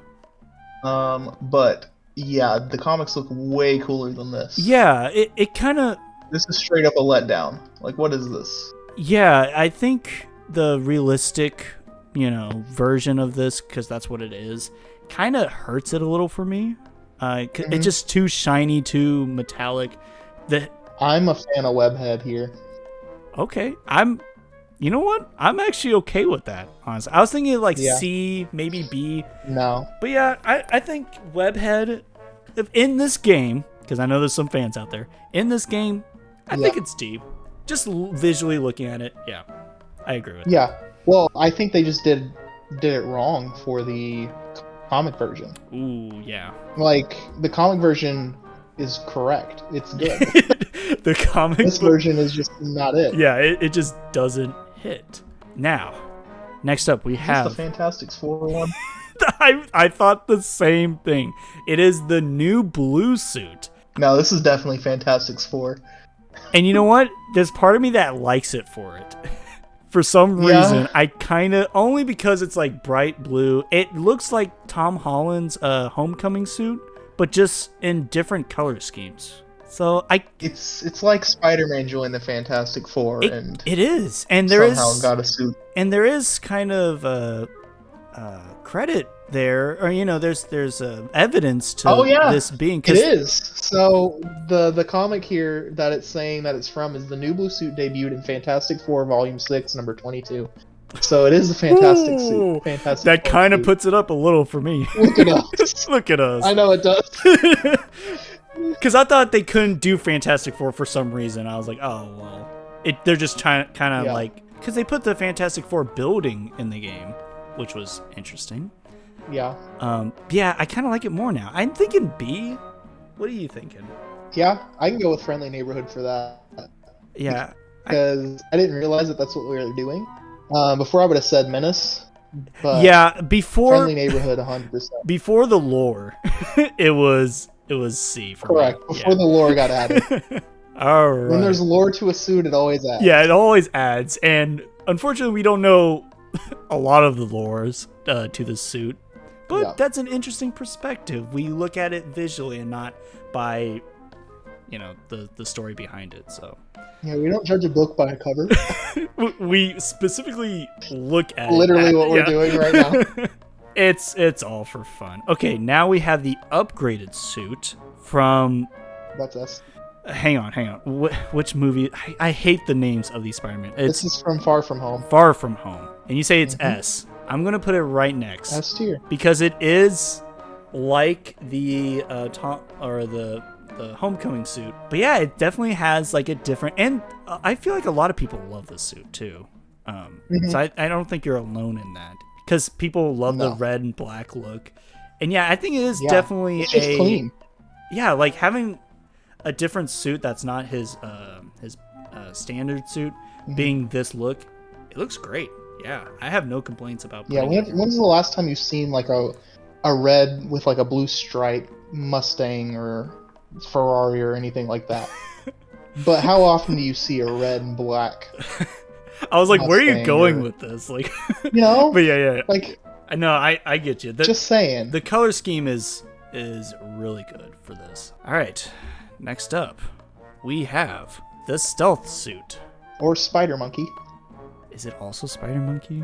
But yeah, the comics look way cooler than this. Yeah, it kind of. This is straight up a letdown. Like, what is this? Yeah, I think the realistic, version of this, because that's what it is, kind of hurts it a little for me. It's just too shiny, too metallic. I'm a fan of Webhead here. Okay, you know what? I'm actually okay with that, honestly. I was thinking like C, maybe B. No. But yeah, I think Webhead, in this game, because I know there's some fans out there, in this game, I think it's D. Just visually looking at it, yeah. I agree with that. Well, I think they just did it wrong for the comic version. Ooh, yeah. Like, the comic version is correct. It's good. The comic This version is just not it. Yeah, it just doesn't hit. Now, next up we have the Fantastic Four one. I thought the same thing. It is the new blue suit. No, this is definitely Fantastic Four. And you know what? There's part of me that likes it for it. For some reason, I kind of, only because it's like bright blue. It looks like Tom Holland's Homecoming suit, but just in different color schemes. So it's like Spider-Man joined the Fantastic Four, and it is, and there somehow got a suit, and there is kind of credit there, or there's evidence to this being. It is. So the comic here that it's saying that it's from is the new blue suit debuted in Fantastic Four Volume 6, number 22. So it is a fantastic suit. Fantastic. That kind of puts it up a little for me. Look at us. Look at us. I know it does. Because I thought they couldn't do Fantastic Four for some reason. I was like, oh well, they're just trying kind of like, because they put the Fantastic Four building in the game, which was interesting. Yeah. Yeah, I kind of like it more now. I'm thinking B. What are you thinking? Yeah, I can go with Friendly Neighborhood for that. Yeah. Because I didn't realize that's what we were doing. Before I would have said Menace, But yeah, before Friendly Neighborhood, 100%. Before the lore, it was C for Correct. me. Before the lore got added. All right. When there's lore to a suit, it always adds. Yeah, it always adds, and unfortunately, we don't know a lot of the lores to the suit. But that's an interesting perspective. We look at it visually and not by, the story behind it. So yeah, we don't judge a book by a cover. We specifically look at literally what we're doing right now. It's all for fun. Okay, now we have the upgraded suit from. That's us. Hang on. Which movie? I hate the names of these Spider-Man. This is from Far From Home. Far From Home, and you say it's S. I'm gonna put it right next. S tier. Because it is like the the Homecoming suit, but yeah, it definitely has like a different. And I feel like a lot of people love this suit too. So I don't think you're alone in that, because people love the red and black look, and yeah, I think it is definitely it's just clean. Yeah, like having a different suit that's not his standard suit being this look, it looks great. Yeah, I have no complaints about. Yeah, when's the last time you've seen like a red with like a blue stripe Mustang or Ferrari or anything like that? But how often do you see a red and black? I was like, Mustang, where are you going with this? Like, But yeah. Like, I know, I get you. Just saying. The color scheme is really good for this. All right, next up, we have the stealth suit. Or Spider Monkey. Is it also Spider Monkey?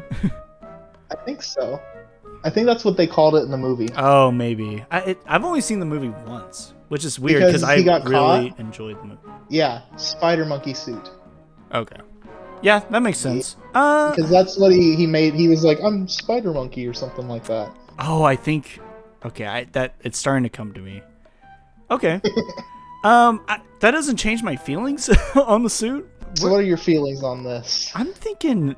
I think so. I think that's what they called it in the movie. Oh, maybe. I've only seen the movie once, which is weird because I really enjoyed the movie. Yeah, Spider Monkey suit. Okay. Yeah, that makes sense. Because that's what he made. He was like, I'm Spider Monkey or something like that. Oh, I think. Okay, it's starting to come to me. Okay. That doesn't change my feelings on the suit. So what are your feelings on this? I'm thinking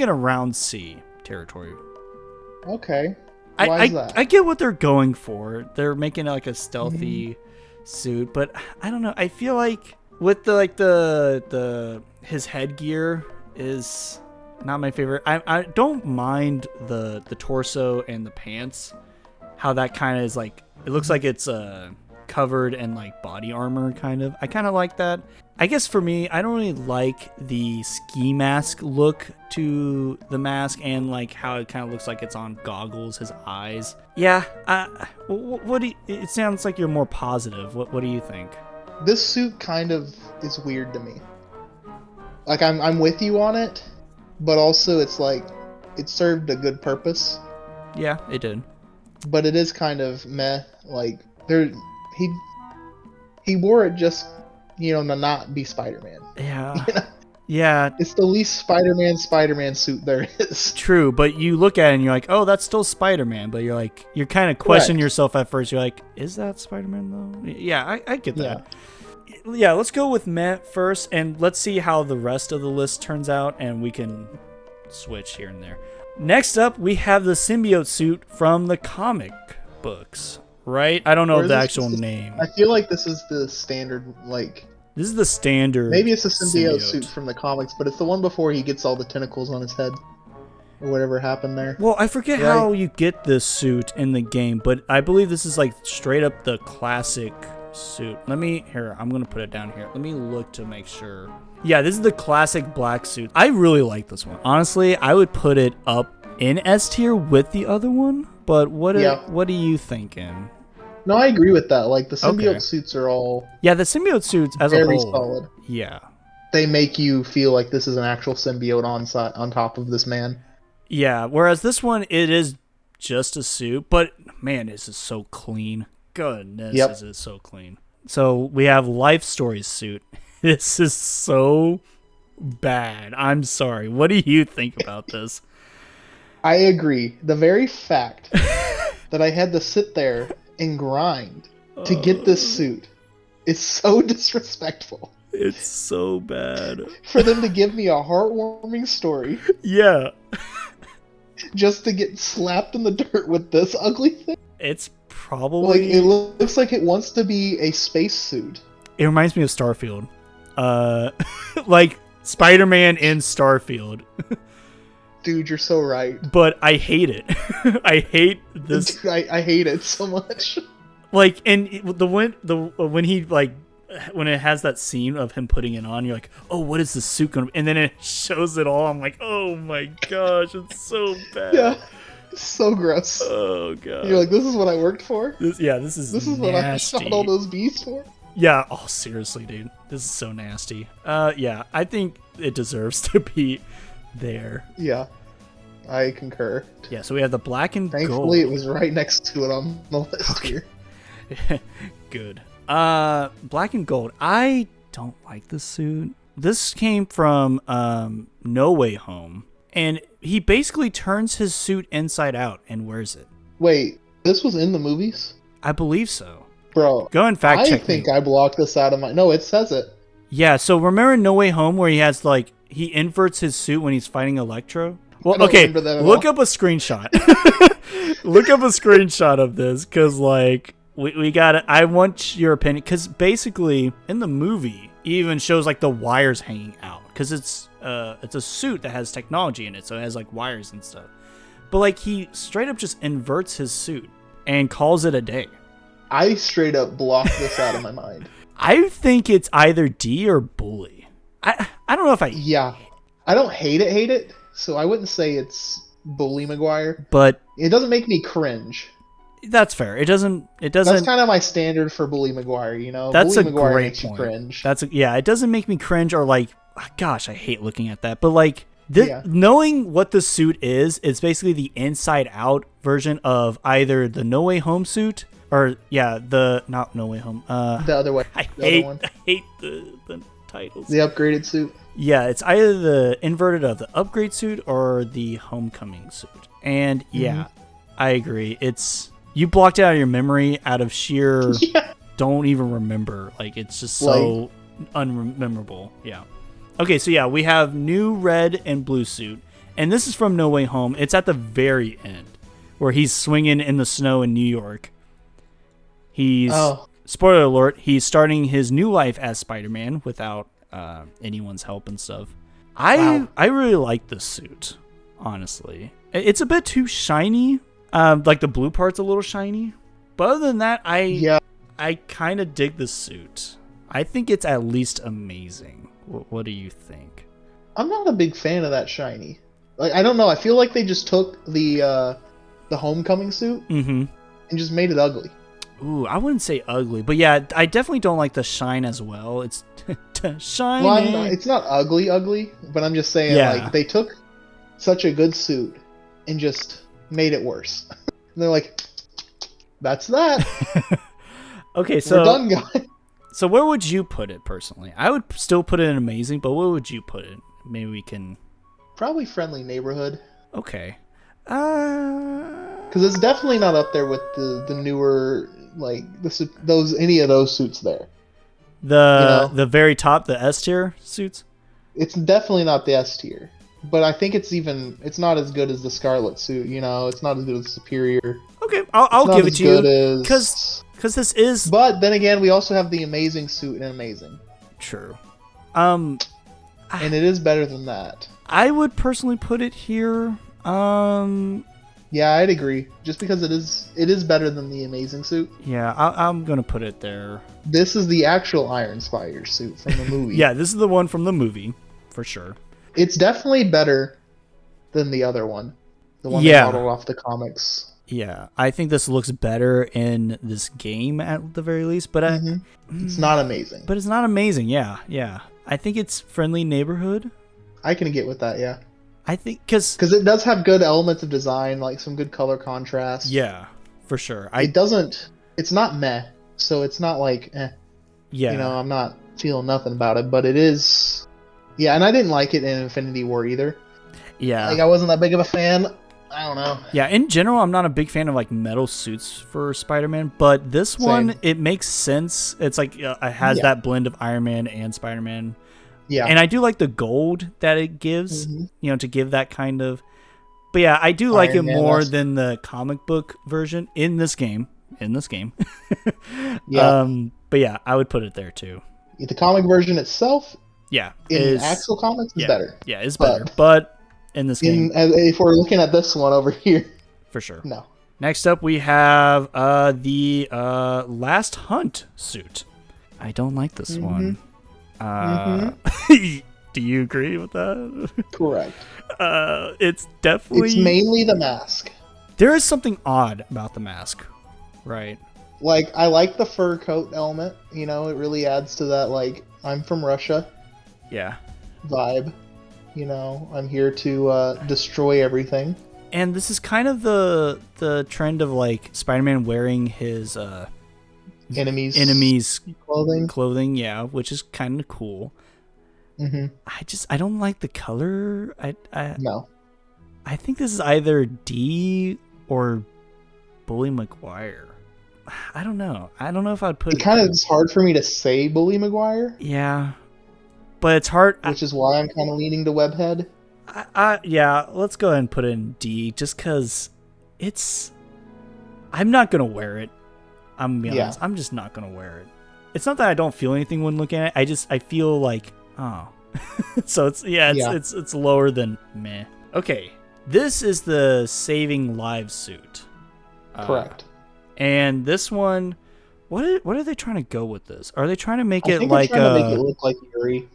around C territory. Okay. Why is that? I get what they're going for. They're making it like a stealthy suit, but I don't know. I feel like with the his headgear is not my favorite. I don't mind the torso and the pants. How that kind of is like, it looks like it's covered in like body armor kind of. I kind of like that. I guess for me, I don't really like the ski mask look to the mask, and like how it kind of looks like it's on goggles, his eyes. Yeah, it sounds like you're more positive. What do you think? This suit kind of is weird to me. Like I'm with you on it, but also it's like it served a good purpose. Yeah, it did. But it is kind of meh. Like he wore it just, to not be Spider-Man. Yeah. Yeah. It's the least Spider-Man suit there is. True, but you look at it and you're like, oh, that's still Spider-Man. But you're kind of questioning yourself at first. You're like, is that Spider-Man though? Yeah, I get that. Yeah, let's go with Matt first, and let's see how the rest of the list turns out, and we can switch here and there. Next up, we have the symbiote suit from the comic books, right? I don't know the actual name. I feel like this is the standard, like... This is the standard. Maybe it's a symbiote suit from the comics, but it's the one before he gets all the tentacles on his head. Or whatever happened there. Well, I forget how you get this suit in the game, but I believe this is like straight up the classic suit. I'm gonna put it down here. Let me look to make sure. Yeah, this is the classic black suit. I really like this one. Honestly, I would put it up in S tier with the other one, but what are you thinking? No, I agree with that. Like, the symbiote suits are all... Yeah, the symbiote suits as a whole... Very solid. Yeah. They make you feel like this is an actual symbiote on top of this man. Yeah, whereas this one, it is just a suit, but man, this is so clean. Goodness, this is so clean. So we have Life Story's suit. This is so bad. I'm sorry. What do you think about this? I agree. The very fact that I had to sit there and grind to get this suit is so disrespectful. It's so bad. For them to give me a heartwarming story. Yeah. Just to get slapped in the dirt with this ugly thing. It's probably... Like, it looks like it wants to be a space suit. It reminds me of Starfield. Like Spider-Man in Starfield. Dude, you're so right. But I hate it. I hate this. Dude, I hate it so much. Like, and when he like when it has that scene of him putting it on, you're like, oh, what is this suit gonna be? And then it shows it all. I'm like, oh my gosh, it's so bad. Yeah, it's so gross. Oh god. You're like, this is what I worked for. This is what I shot all those bees for. Yeah. Oh, seriously, dude, this is so nasty. Yeah, I think it deserves to be there. Yeah, I concur. Yeah. So we have the black and gold. Thankfully, it was right next to it on the list here. Good. Black and gold. I don't like this suit. This came from No Way Home, and he basically turns his suit inside out and wears it. Wait, this was in the movies? I believe so. Bro, go and fact check. I think I blocked this out of my. No, it says it. Yeah. So remember in No Way Home where he has like he inverts his suit when he's fighting Electro? Well, okay. Look up a screenshot. Look up a screenshot of this, because like. We got it. I want your opinion, because basically in the movie, it even shows like the wires hanging out, because it's a suit that has technology in it, so it has like wires and stuff. But like he straight up just inverts his suit and calls it a day. I straight up blocked this out of my mind. I think it's either D or bully. I don't know if I I don't hate it, so I wouldn't say it's bully Maguire, but it doesn't make me cringe. That's fair. It doesn't. That's kind of my standard for bully Maguire. You know, that's bully a Maguire great makes point. You cringe. It doesn't make me cringe or like, gosh, I hate looking at that. But like, knowing what the suit is, it's basically the inside out version of either the No Way Home suit or not No Way Home. The other way. I hate the titles. The upgraded suit. Yeah, it's either the inverted of the upgrade suit or the homecoming suit. And I agree. You blocked it out of your memory out of sheer don't even remember. Like, it's just so unmemorable. Yeah. Okay, so we have new red and blue suit. And this is from No Way Home. It's at the very end where he's swinging in the snow in New York. Spoiler alert, he's starting his new life as Spider-Man without anyone's help and stuff. I really like this suit, honestly. It's a bit too shiny. Like the blue part's a little shiny, but other than that, I kind of dig the suit. I think it's at least amazing. What do you think? I'm not a big fan of that shiny. Like, I don't know. I feel like they just took the homecoming suit and just made it ugly. Ooh, I wouldn't say ugly, but yeah, I definitely don't like the shine as well. It's shiny. Well, it's not ugly, but I'm just saying like they took such a good suit and just made it worse. And they're like, that's that. Okay, so we're done, guys. So where would you put it personally? I would still put it in amazing, but where would you put it? Maybe we can probably friendly neighborhood. Okay. Because it's definitely not up there with the newer like any of those suits there. The very top, the S tier suits. It's definitely not the S tier. But I think it's not as good as the Scarlet suit, it's not as good as Superior. Okay, I'll give it to you. Because this is... But then again, we also have the Amazing suit in Amazing. True. And it is better than that. I would personally put it here. Yeah, I'd agree. Just because it is better than the Amazing suit. Yeah, I'm going to put it there. This is the actual Iron Spider suit from the movie. Yeah, this is the one from the movie, for sure. It's definitely better than the other one. The one that modeled off the comics. Yeah, I think this looks better in this game at the very least, but it's not amazing. But it's not amazing, yeah. I think it's friendly neighborhood. I can get with that, yeah. I think because it does have good elements of design, like some good color contrast. Yeah, for sure. It's not meh, so it's not like Yeah. I'm not feeling nothing about it, but it is... Yeah, and I didn't like it in Infinity War either. Yeah. Like, I wasn't that big of a fan. I don't know. Yeah, in general, I'm not a big fan of, like, metal suits for Spider-Man, but this one, it makes sense. It's like, it has that blend of Iron Man and Spider-Man. Yeah. And I do like the gold that it gives, to give that kind of... But yeah, I do like it more than the comic book version in this game. Yeah. But yeah, I would put it there, too. The comic version itself... Yeah, in actual comics is better. Yeah, it's better. But in this game. If we're looking at this one over here, For sure. no. Next up, we have the Last Hunt suit. I don't like this one. Do you agree with that? Correct. It's definitely... It's mainly the mask. There is something odd about the mask, right? Like, I like the fur coat element. You know, it really adds to that, like, I'm from Russia vibe. You know, I'm here to destroy everything. And this is kind of the trend of, like, Spider-Man wearing his enemies clothing, yeah, which is kind of cool. I don't like the color. No. I think this is either D or Bully Maguire. I don't know. I don't know if I'd put it. It's hard for me to say Bully Maguire. Yeah, but it's hard. Which is why I'm kind of leaning to Webhead. Yeah, let's go ahead and put it in D, just because it's... I'm not going to wear it. I'm going to be honest. I'm just not going to wear it. It's not that I don't feel anything when looking at it. I feel like, oh. So it's lower than meh. Okay, this is the Saving Lives suit. Correct. And this one, what are they trying to go with this? Are they trying to make it like... trying to make it look like Yuri.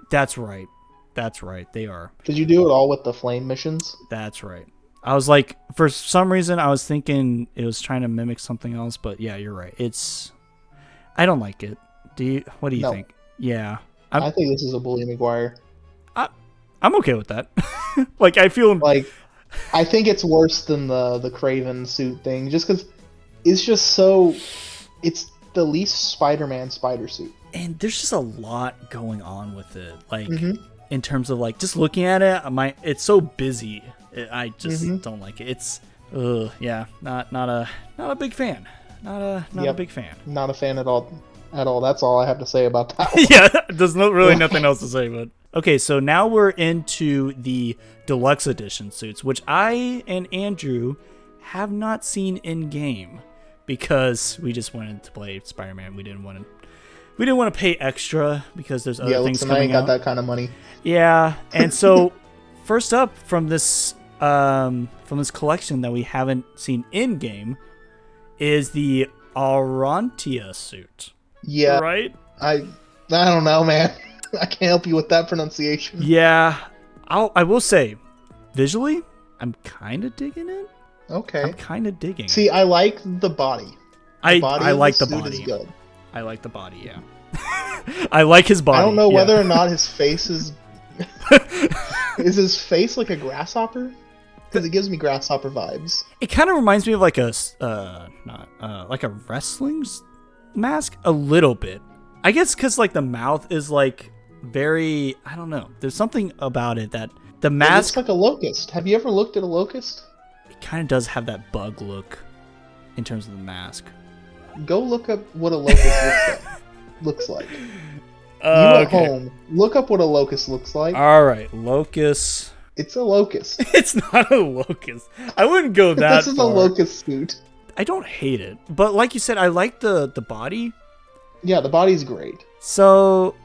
That's right. They are. Did you do it all with the flame missions? That's right. I was like, for some reason, I was thinking it was trying to mimic something else, but yeah, you're right. I don't like it. What do you think? Yeah. I think this is a Bully Maguire. I'm okay with that. Like, I feel... Like, I think it's worse than the Kraven suit thing, just because it's just so... It's the least Spider-Man spider suit. And there's just a lot going on with it. Like, in terms of, like, just looking at it, it's so busy. I just don't like it. It's, not a big fan. Not a big fan. Not a fan at all. That's all I have to say about that. Yeah, there's nothing else to say. But okay, so now we're into the deluxe edition suits, which I and Andrew have not seen in game because we just wanted to play Spider-Man. We didn't want to pay extra because there's other things coming out. I ain't got that kind of money. Yeah, and so first up from this collection that we haven't seen in game is the Aurantia suit. Yeah, right. I don't know, man. I can't help you with that pronunciation. Yeah, I will say, visually, I'm kind of digging it. Okay, I'm kind of digging. See, I like the body. I like the body. Is good. I like the body. Yeah, I like his body. I don't know whether or not his face is. Is his face like a grasshopper? Because it gives me grasshopper vibes. It kind of reminds me of like a like a wrestling mask a little bit. I guess because like the mouth is like very, I don't know. There's something about it that the mask. It looks like a locust. Have you ever looked at a locust? It kind of does have that bug look in terms of the mask. Go look up what a locust looks like. You at home, look up what a locust looks like. All right, locust. It's a locust. It's not a locust. I wouldn't go that This is far. a locust suit. I don't hate it, but like you said, I like the body. Yeah, the body's great. So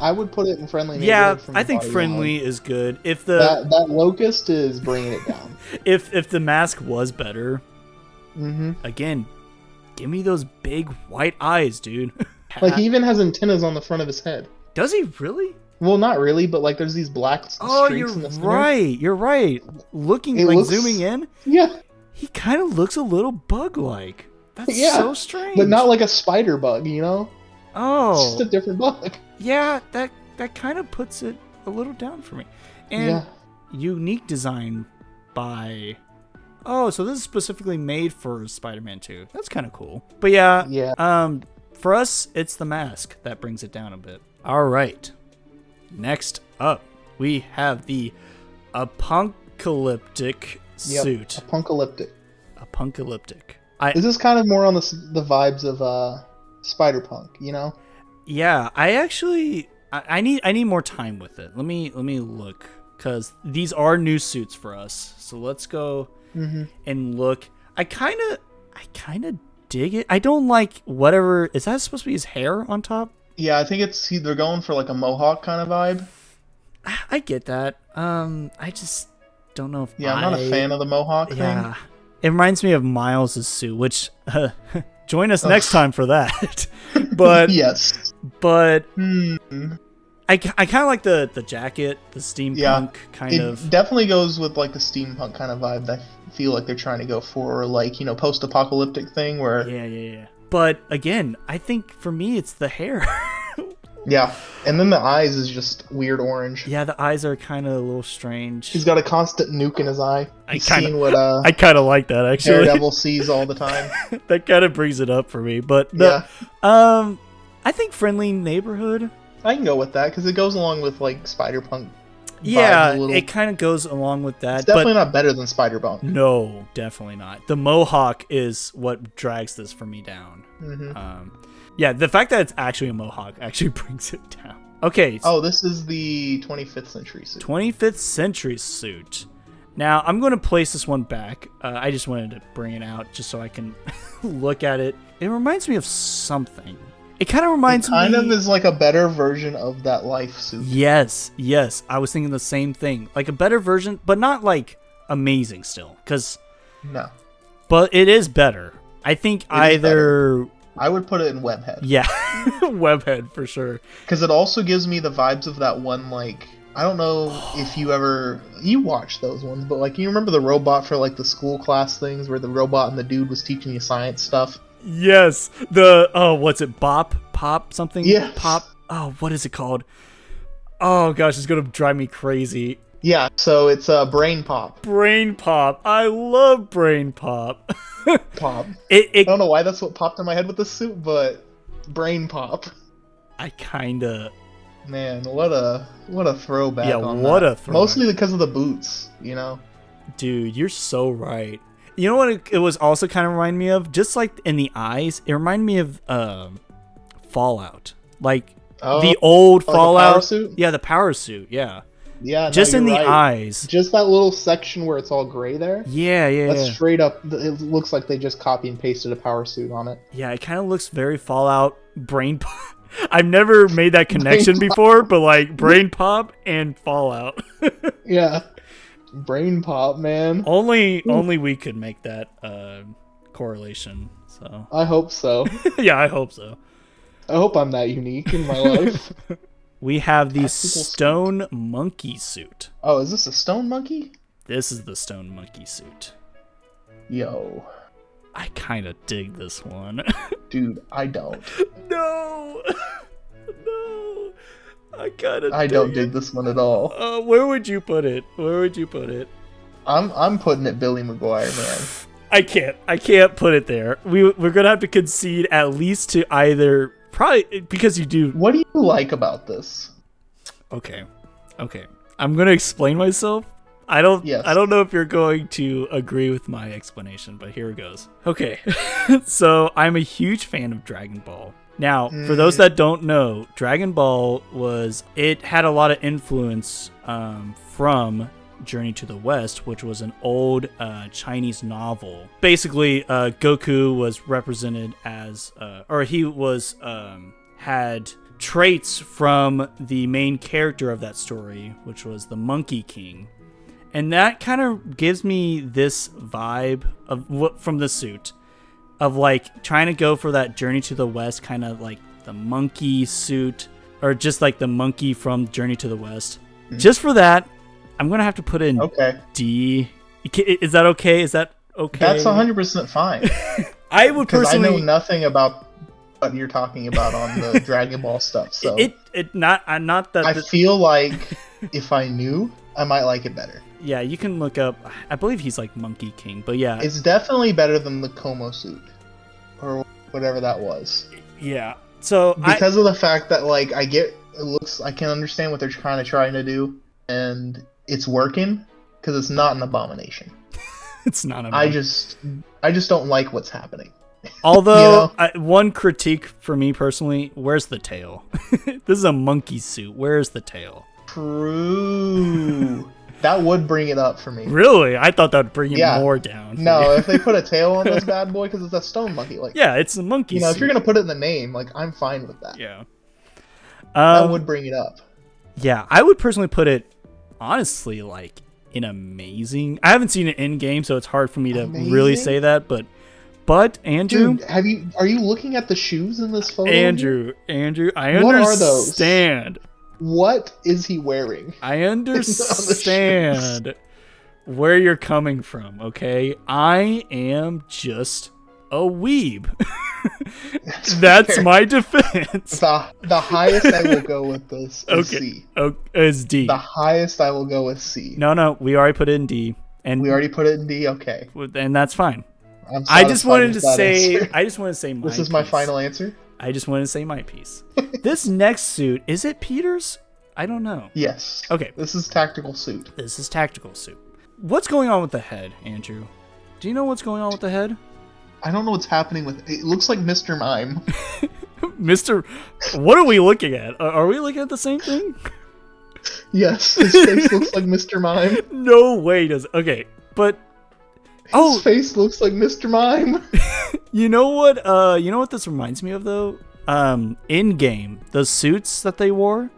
I would put it in friendly. Yeah, I think friendly is good. If that locust is bringing it down. if the mask was better, again, give me those big white eyes, dude. Like, he even has antennas on the front of his head. Does he really? Well, not really, but like there's these black streaks in the center. You're right. Zooming in. Yeah. He kind of looks a little bug-like. That's so strange. But not like a spider bug, you know? Oh. It's just a different bug. Yeah, that kind of puts it a little down for me. And unique design by... Oh, so this is specifically made for Spider-Man 2. That's kind of cool. But yeah. For us, it's the mask that brings it down a bit. All right. Next up, we have the Apocalyptic suit. Apocalyptic. This is kind of more on the vibes of Spider-Punk, you know? Yeah, I need more time with it. Let me look, because these are new suits for us. So let's go and look. I kind of dig it. I don't like whatever. Is that supposed to be his hair on top? Yeah, I think they're going for like a mohawk kind of vibe. I get that. I just don't know if I'm not a fan of the mohawk thing. It reminds me of Miles' suit, which join us next time for that. But yes. But I kind of like the jacket, the steampunk kind of. It definitely goes with like the steampunk kind of vibe that I feel like they're trying to go for, like, you know, post-apocalyptic thing where. Yeah. But again, I think for me it's the hair. Yeah, and then the eyes is just weird orange. Yeah, the eyes are kind of a little strange. He's got a constant nuke in his eye. I kind of like that, actually. Daredevil sees all the time. That kind of brings it up for me. But I think friendly neighborhood. I can go with that because it goes along with like Spider-Punk. Yeah, it kind of goes along with that. It's definitely not better than Spider-Punk. No, definitely not. The mohawk is what drags this for me down. Yeah, the fact that it's actually a mohawk actually brings it down. Okay. Oh, this is the 25th century suit. 25th century suit. Now, I'm going to place this one back. I just wanted to bring it out just so I can look at it. It reminds me of something. It kind of reminds me... Kind of is like a better version of that Life suit. Yes. I was thinking the same thing. Like a better version, but not like amazing still. No. But it is better. I think either... I would put it in Webhead. Yeah, Webhead for sure. Because it also gives me the vibes of that one, like, I don't know if you watched those ones, but like, you remember the robot for like the school class things where the robot and the dude was teaching you science stuff? Yes. What's it? Pop something? Yeah. Pop. Oh, what is it called? Oh gosh, it's going to drive me crazy. Yeah, so it's Brain Pop. Brain Pop. I love Brain Pop. Pop. I don't know why that's what popped in my head with the suit, but Brain Pop. I kinda. Man, what a throwback. Yeah, on what that. a throwback. Mostly because of the boots, you know. Dude, you're so right. You know what it was also kind of remind me of? Just like in the eyes, it reminded me of Fallout. Like the old Fallout. The power suit? Yeah, the power suit. Yeah. Yeah, just in the right. eyes. Just that little section where it's all gray there. Yeah. That's straight up. It looks like they just copy and pasted a power suit on it. Yeah, it kind of looks very Fallout Brain Pop. I've never made that connection before, but like Brain Pop and Fallout. Yeah. Brain Pop, man. Only we could make that correlation. So I hope so. Yeah, I hope so. I hope I'm that unique in my life. We have the Stone Monkey suit. Oh, is this a Stone Monkey? This is the Stone Monkey suit. Yo. I kind of dig this one. Dude, I don't. No. I don't dig this one at all. Where would you put it? I'm putting it Billy Maguire, man. I can't put it there. We're gonna have to concede at least to either. Probably because you do. What do you like about this? Okay. I'm gonna explain myself. I don't know if you're going to agree with my explanation, but here it goes. Okay. So I'm a huge fan of Dragon Ball. Now, for those that don't know, Dragon Ball had a lot of influence from Journey to the West, which was an old Chinese novel. Basically, Goku was represented as, had traits from the main character of that story, which was the Monkey King. And that kind of gives me this vibe from the suit of like trying to go for that Journey to the West, kind of like the monkey suit, or just like the monkey from Journey to the West. Just for that, I'm gonna have to put in D. Is that okay? That's 100% fine. I would personally. I know nothing about what you're talking about on the Dragon Ball stuff. So I feel like if I knew, I might like it better. Yeah, you can look up. I believe he's like Monkey King, but yeah, it's definitely better than the Como suit or whatever that was. Yeah. So because of the fact that like I can understand what they're trying to do, and it's working because it's not an abomination. It's not. I just don't like what's happening. Although one critique for me personally, where's the tail? This is a monkey suit. Where's the tail? True. That would bring it up for me. Really? I thought that would bring it more down. No, if they put a tail on this bad boy, because it's a stone monkey. Like, yeah, it's a monkey suit. If you're going to put it in the name, like, I'm fine with that. Yeah. That would bring it up. Yeah, I would personally put it, honestly, like, in amazing. I haven't seen it in game, so it's hard for me to really say that, but Andrew, dude, are you looking at the shoes in this photo? Andrew, I what understand. Are those? What is he wearing? I understand where you're coming from, okay? I am just a weeb. That's my defense. The highest I will go with this is C. Is D. The highest I will go with C. No, we already put it in D. And we already put it in D, okay. And that's fine. I just wanted to say my This is my final answer? I just wanted to say my piece. This next suit, is it Peter's? I don't know. Yes. Okay. This is tactical suit. What's going on with the head, Andrew? Do you know what's going on with the head? I don't know what's happening with it. It looks like Mr. Mime. What are we looking at? Are we looking at the same thing? Yes, his face looks like Mr. Mime. No way does. Okay, but his face looks like Mr. Mime. You know what this reminds me of though? In game, the suits that they wore,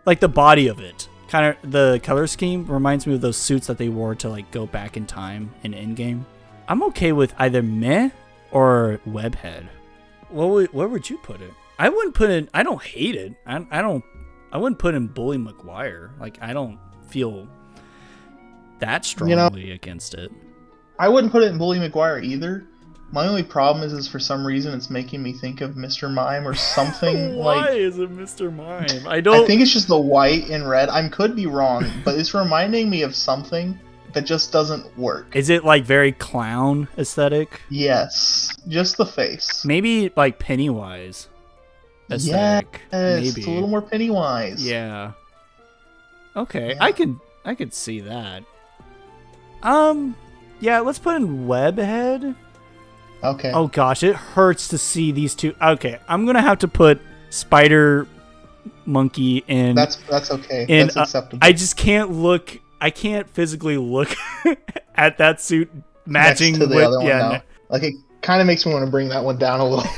like the body of it, kind of the color scheme reminds me of those suits that they wore to like go back in time in game. I'm okay with either meh or webhead. Where would you put it? I wouldn't put it. I don't hate it. I wouldn't put in Bully McGuire. Like, I don't feel that strongly against it. I wouldn't put it in Bully McGuire either. My only problem is for some reason it's making me think of Mr. Mime or something. Why is it Mr. Mime? I think it's just the white and red. I could be wrong, but it's reminding me of something that just doesn't work. Is it like very clown aesthetic? Yes, just the face. Maybe like Pennywise aesthetic. Yes, maybe it's a little more Pennywise. Yeah. Okay, yeah. I could see that. Yeah, let's put in Webhead. Okay. Oh gosh, it hurts to see these two. Okay, I'm gonna have to put Spider Monkey in. That's okay. That's acceptable. I just can't look. I can't physically look at that suit matching next to the with other one now. Like, it kind of makes me want to bring that one down a little.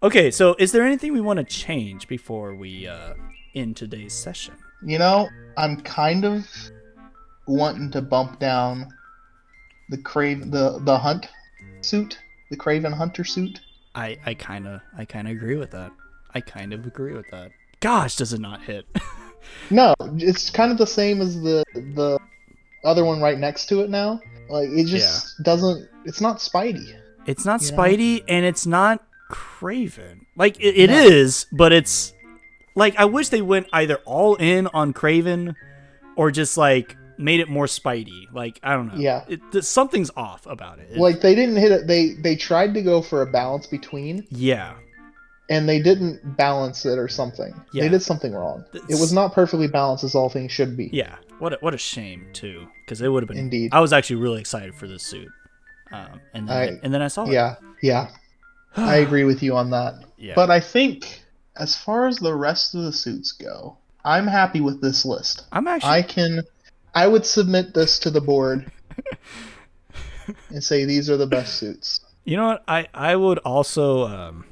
Okay, so is there anything we want to change before we end today's session? You know, I'm kind of wanting to bump down the hunt suit, the Craven Hunter suit. I kind of agree with that. Gosh, does it not hit? No, it's kind of the same as the other one right next to it now. Like, it just doesn't. It's not Spidey. It's not Spidey, and it's not Craven. Like, it is, but it's like, I wish they went either all in on Craven or just like made it more Spidey. Like, I don't know. Yeah, something's off about it. Like, they didn't hit it. They tried to go for a balance between. Yeah. And they didn't balance it or something. Yeah. They did something wrong. It was not perfectly balanced as all things should be. Yeah. What a shame too, because it would have been. Indeed. I was actually really excited for this suit, and then I saw it. Yeah. I agree with you on that. Yeah. But I think as far as the rest of the suits go, I'm happy with this list. I would submit this to the board and say these are the best suits. You know what? I would also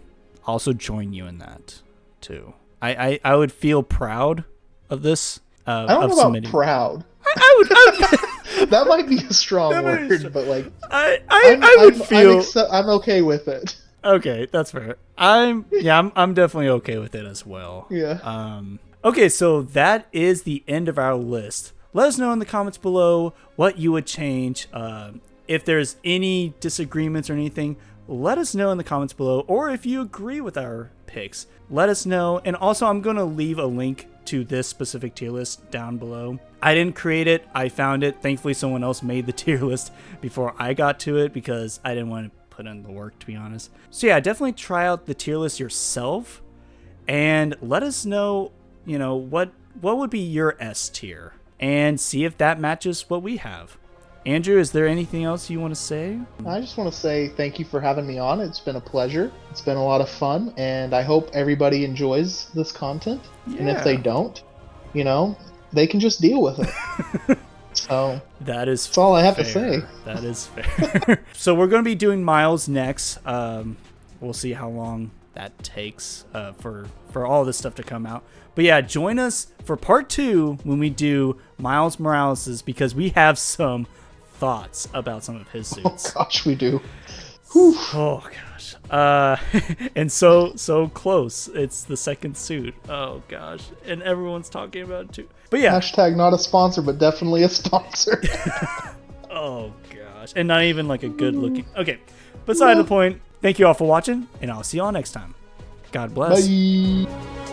join you in that too. I would feel proud of this. I don't know about proud. I would. That might be a strong word, but like I would feel. I'm okay with it. Okay, that's fair. I'm definitely okay with it as well. Yeah. Okay, so that is the end of our list. Let us know in the comments below what you would change. If there's any disagreements or anything, let us know in the comments below. Or if you agree with our picks, let us know. And also, I'm going to leave a link to this specific tier list down below. I didn't create it. I found it. Thankfully, someone else made the tier list before I got to it because I didn't want to put in the work, to be honest. So yeah, definitely try out the tier list yourself and let us know, what would be your S tier and see if that matches what we have. Andrew, is there anything else you want to say? I just want to say thank you for having me on. It's been a pleasure. It's been a lot of fun, and I hope everybody enjoys this content. Yeah. And if they don't, they can just deal with it. So that's all I have to say. That is fair. So we're going to be doing Miles next. We'll see how long that takes for all this stuff to come out. But yeah, join us for part 2 when we do Miles Morales', because we have some thoughts about some of his suits. Oh gosh, we do. Whew. Oh gosh. And so close. It's the second suit. Oh gosh. And everyone's talking about it too. But yeah. Hashtag not a sponsor, but definitely a sponsor. Oh gosh. And not even like a good looking. Okay. Beside the point, thank you all for watching, and I'll see you all next time. God bless. Bye.